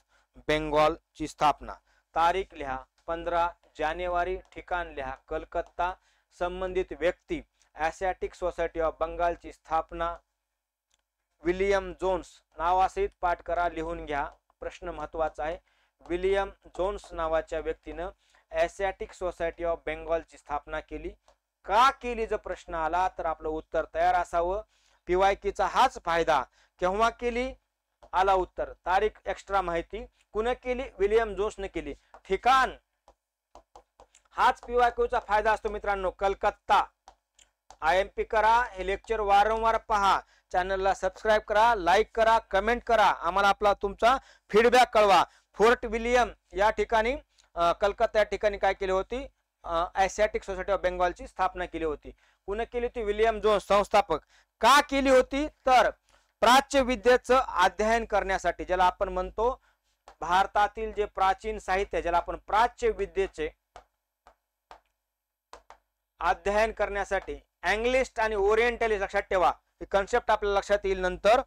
बेंगॉल ची स्थापना. तारीख लिहा 15 जानेवारी. ठिकाण लिहा कलकत्ता. संबंधित व्यक्ती एशियाटिक सोसायटी ऑफ बंगालची स्थापना विलियम जोन्स नावासहित पाठ करा, लिहून घ्या. प्रश्न महत्वाचा आहे. विलियम जोन्स नावाच्या व्यक्तीनं एशियाटिक सोसायटी ऑफ बेंगॉलची स्थापना केली. का केली जर प्रश्न आला तर आपलं उत्तर तयार असावं. पीवायक्यूचा हाच फायदा. केव्हा केली आला उत्तर, तारीख एक्स्ट्रा माहिती. कुणी केली, विलियम जोन्सने केली. ठिकाण हाच पीवायक्यूचा फायदा असतो मित्रांनो, कलकत्ता. IMP करा, हे लेक्चर वारंवार पहा, चॅनलला सबस्क्राईब करा, लाईक करा, कमेंट करा, आम्हाला आपला तुमचा फीडबॅक कळवा. फोर्ट विलियम या ठिकाणी कलकत्ता या ठिकाणी काय केली होती, एशियाटिक सोसायटी ऑफ बेंगॉलची स्थापना केली होती. कुणी केली होती, विलियम जोन्स संस्थापक. का केली होती तर प्राच्य विद्येचं अध्ययन करण्यासाठी, ज्याला आपण म्हणतो भारतातील जे प्राचीन साहित्य, ज्याला आपण प्राच्य विद्येचे अध्ययन करण्यासाठी, अँग्लिस्ट आणि ओरिएंटलिस्ट लक्षात ठेवा, ही कन्सेप्ट आपल्याला लक्षात येईल नंतर.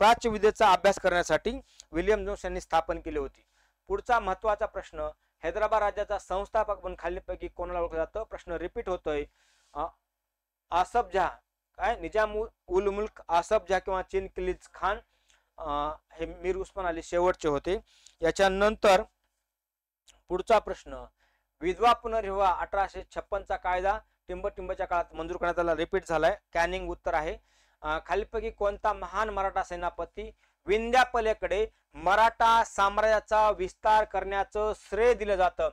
प्राच्य विद्येचा अभ्यास करण्यासाठी विलियम जोन्स यांनी स्थापन केली होती. पुढचा महत्वाचा प्रश्न, हैदराबाद राज्याचा संस्थापक म्हणून खालीलपैकी कोणाला ओळखलं जातं. प्रश्न रिपीट होतोय. आसफ जहा, काय निजाम उल मुल्क आसफ जहा किंवा चिंगिस खान, हे मीर उस्मान अली शेवटचे होते. याच्यानंतर पुढचा प्रश्न, विधवा पुनर्विवाह 1856 कायदा टिंबच्या काळात मंजूर करण्यात आला, रिपीट झालाय. कॅनिंग उत्तर आहे. खालीलपैकी कोणता महान मराठा सेनापती विंध्यापलीकडे मराठा साम्राज्याचा विस्तार करण्याचं श्रेय दिलं जातं.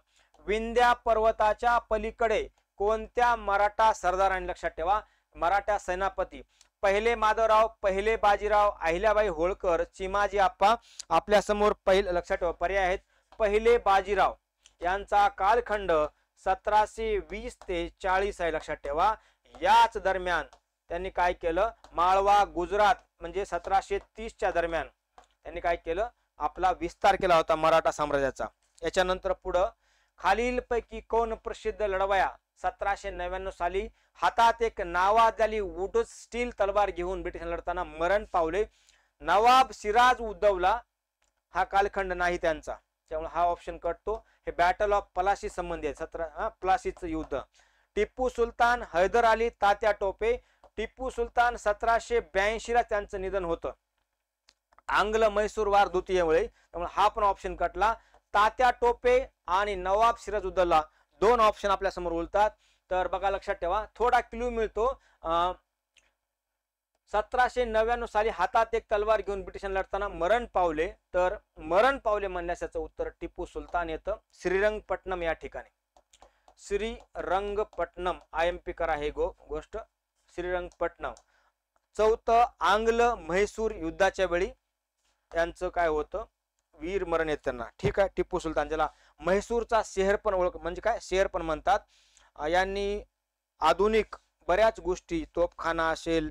विंध्या पर्वताच्या पलीकडे कोणत्या मराठा सरदारांनी, लक्षात ठेवा, मराठा सेनापती, पहिले माधवराव, पहिले बाजीराव, अहिल्याबाई होळकर, चिमाजी आप्पा. आपल्या समोर पहिले, लक्षात ठेवा, पर्याय आहेत. पहिले बाजीराव यांचा कालखंड 1720 ते 40 आहे, लक्षात ठेवा. याच दरम्यान त्यांनी काय केलं, माळवा गुजरात म्हणजे 1730च्या दरम्यान त्यांनी काय केलं, आपला विस्तार केला होता मराठा साम्राज्याचा. याच्यानंतर पुढं, खालीलपैकी कोण प्रसिद्ध लढवया 1799 साली हातात एक नावाजलेली वुड स्टील तलवार घेऊन ब्रिटिशांना लढताना मरण पावले. नवाब सिराज उद्दौला हा कालखंड नाही त्यांचा, त्यामुळे हा ऑप्शन कटतो. हे बॅटल ऑफ पलाशी संबंधी आहे, पलाशीचं युद्ध. टिप्पू सुलतान, हैदर अली, तात्या टोपे. टिप्पू सुलतान 1782 ला त्यांचं निधन होतं आंग्ल म्हैसूर वार द्वितीयमुळे, त्यामुळे हा पण ऑप्शन कटला. तात्या टोपे आणि नवाब सिराजुद्दौला दोन ऑप्शन आपल्या समोर उरतात. तर बघा, लक्षात ठेवा, थोडा क्लू मिळतो. 1799 साली हातात एक तलवार घेऊन ब्रिटिशांना लढताना मरण पावले, तर मरण पावले म्हणल्यास याचं उत्तर टिप्पू सुलतान येतं. श्रीरंगपट्टणम या ठिकाणी, श्रीरंगपट्टणम, IMP करा हे गोष्ट, श्रीरंगपट्टणम. चौथं, आंग्ल म्हैसूर युद्धाच्या वेळी त्यांचं काय होतं, वीर मरण येत त्यांना. ठीक आहे. टिप्पू सुलतान, ज्याला म्हैसूरचा शहर पण ओळख, म्हणजे काय शहर पण म्हणतात, यांनी आधुनिक बऱ्याच गोष्टी, तोफखाना असेल,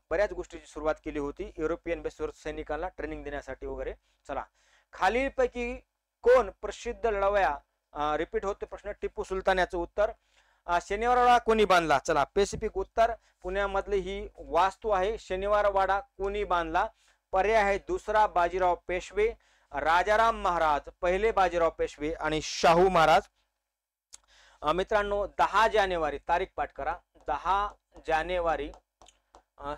बऱ्याच गोष्टीची सुरुवात केली होती युरोपियन बेसवर सैनिकांना ट्रेनिंग देण्यासाठी वगैरे. चला, खालीलपैकी कोण प्रसिद्ध लढवया, रिपीट होते प्रश्न, टिप्पू सुलतान याचं उत्तर. शनिवारवाडा कोणी बांधला, चला स्पेसिफिक उत्तर, पुण्यामधली ही वास्तू आहे. शनिवारवाडा कोणी बांधला, पर्याय आहे दुसरा बाजीराव पेशवे, राजाराम महाराज, पहिले बाजीराव पेशवे आणि शाहू महाराज. मित्रांनो, 10 जानेवारी तारीख पाठ करा, 10 जानेवारी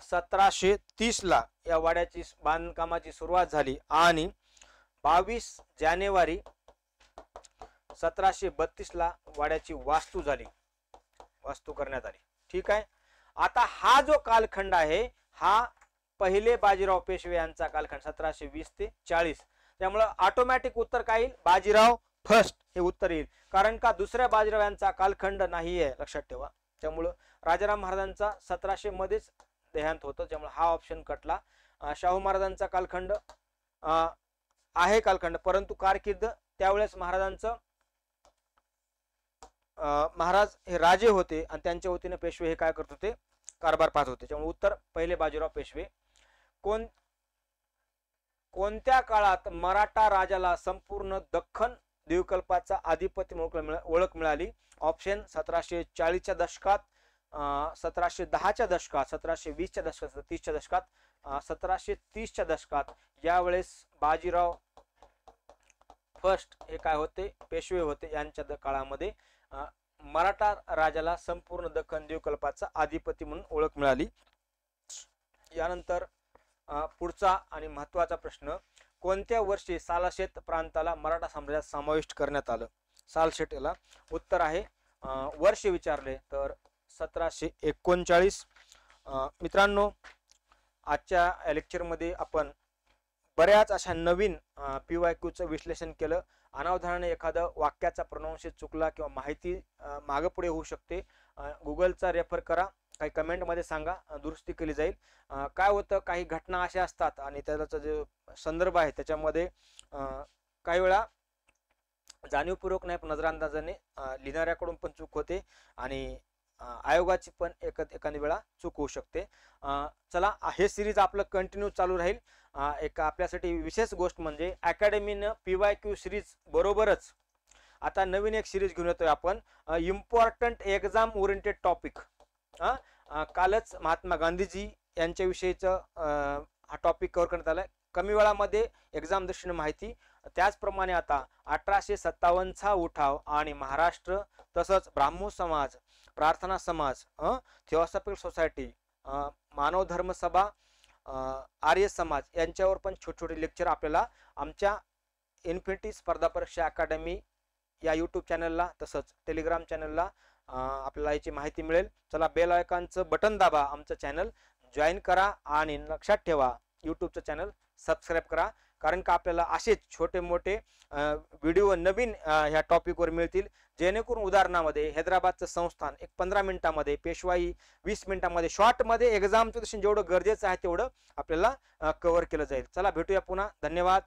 1730 ला या वाड्याची बांधकामाची सुरुवात झाली आणि 22 जानेवारी 1732 ला वाड्याची वास्तू झाली, वास्तू करण्यात आली. ठीक आहे. आता हा जो कालखंड आहे हा पहिले बाजीराव पेशवे यांचा कालखंड 1720 ते 40. त्यामुळे ऑटोमॅटिक उत्तर काय येईल, बाजीराव फर्स्ट हे उत्तर येईल, कारण का दुसऱ्या बाजीराव यांचा कालखंड नाहीये, लक्षात ठेवा. त्यामुळे राजाराम महाराजांचा 1700 मध्येच देहांत होतं, त्यामुळे हा ऑप्शन कटला. शाहू महाराजांचा कालखंड आहे कालखंड, परंतु कारकीर्द त्यावेळेस महाराजांचं, महाराज हे राजे होते आणि त्यांच्या वतीने पेशवे हे काय करत होते, कारभार पाहत होते. त्यामुळे उत्तर पहिले बाजीराव पेशवे. कोणत्या काळात मराठा राजाला संपूर्ण दख्खन द्वीपकल्पाचा अधिपती म्हणून ओळख मिळाली. ऑप्शन 1740च्या दशकात, 1710च्या दशकात, 1720च्या दशकात, 1730च्या दशकात, 1730च्या दशकात. यावेळेस बाजीराव फर्स्ट हे काय होते, पेशवे होते. यांच्या काळामध्ये मराठा राजाला संपूर्ण दख्खन द्वीपकल्पाचा अधिपती म्हणून ओळख मिळाली. यानंतर पुढचा आणि महत्वाचा प्रश्न, कोणत्या वर्षी सालशेत प्रांताला मराठा साम्राज्यात समाविष्ट करण्यात आलं? सालशेत याला उत्तर आहे वर्ष विचारले तर 1739. मित्रांनो, आजच्या लेक्चरमध्ये आपण बऱ्याच अशा नवीन PYQचं विश्लेषण केलं. अनावधानाने एखादं वाक्याचा प्रोनाउन्सिएशन चुकला किंवा माहिती मागे पुढे होऊ शकते, गुगलचा रेफर करा, काही कमेंटमध्ये सांगा, दुरुस्ती केली जाईल. काय होतं, काही घटना अशा असतात आणि त्याचा जो संदर्भ आहे त्याच्यामध्ये काही वेळा जाणीवपूर्वक नाही पण नजरअंदाजाने लिहिणाऱ्याकडून पण चूक होते आणि आयोगाची पण एखादी वेळा चूक होऊ शकते. चला, हे सिरीज आपलं कंटिन्यू चालू राहील. एक आपल्यासाठी विशेष गोष्ट म्हणजे अकॅडमीनं PYQ सिरीज बरोबरच आता नवीन एक सिरीज घेऊन येतोय आपण, इम्पॉर्टंट एक्झाम ओरिएंटेड टॉपिक. कालच महात्मा गांधीजी यांच्याविषयीचं हा टॉपिक कव्हर करण्यात आलाय. कमी वेळामध्ये एक्झाम दृष्टीने माहिती. त्याचप्रमाणे आता 1857चा उठाव आणि महाराष्ट्र, तसंच ब्राह्मो समाज, प्रार्थना समाज, थिओसॉफिकल सोसायटी, मानव धर्म सभा, आर्य समाज यांच्यावर पण छोटे छोटे लेक्चर आपल्याला आमच्या इन्फिनिटी स्पर्धा परीक्षा अकॅडमी या यूट्यूब चॅनलला तसंच टेलिग्राम चॅनलला आपल्याला याची माहिती मिळेल. चला, बेल आयकॉनचं बटन दाबा, आमचं चॅनल जॉईन करा आणि लक्षात ठेवा यूट्यूबचं चॅनल सबस्क्राईब करा, कारण का आपल्याला असेच छोटे मोठे व्हिडिओ नवीन ह्या टॉपिकवर मिळतील, जेणेकरून उदाहरणामध्ये हैदराबादचं संस्थान एक 15 मिनिटांमध्ये, पेशवाई 20 मिनिटांमध्ये, शॉर्टमध्ये एक्झामचं जेवढं गरजेचं आहे तेवढं आपल्याला कव्हर केलं जाईल. चला, भेटूया पुन्हा. धन्यवाद.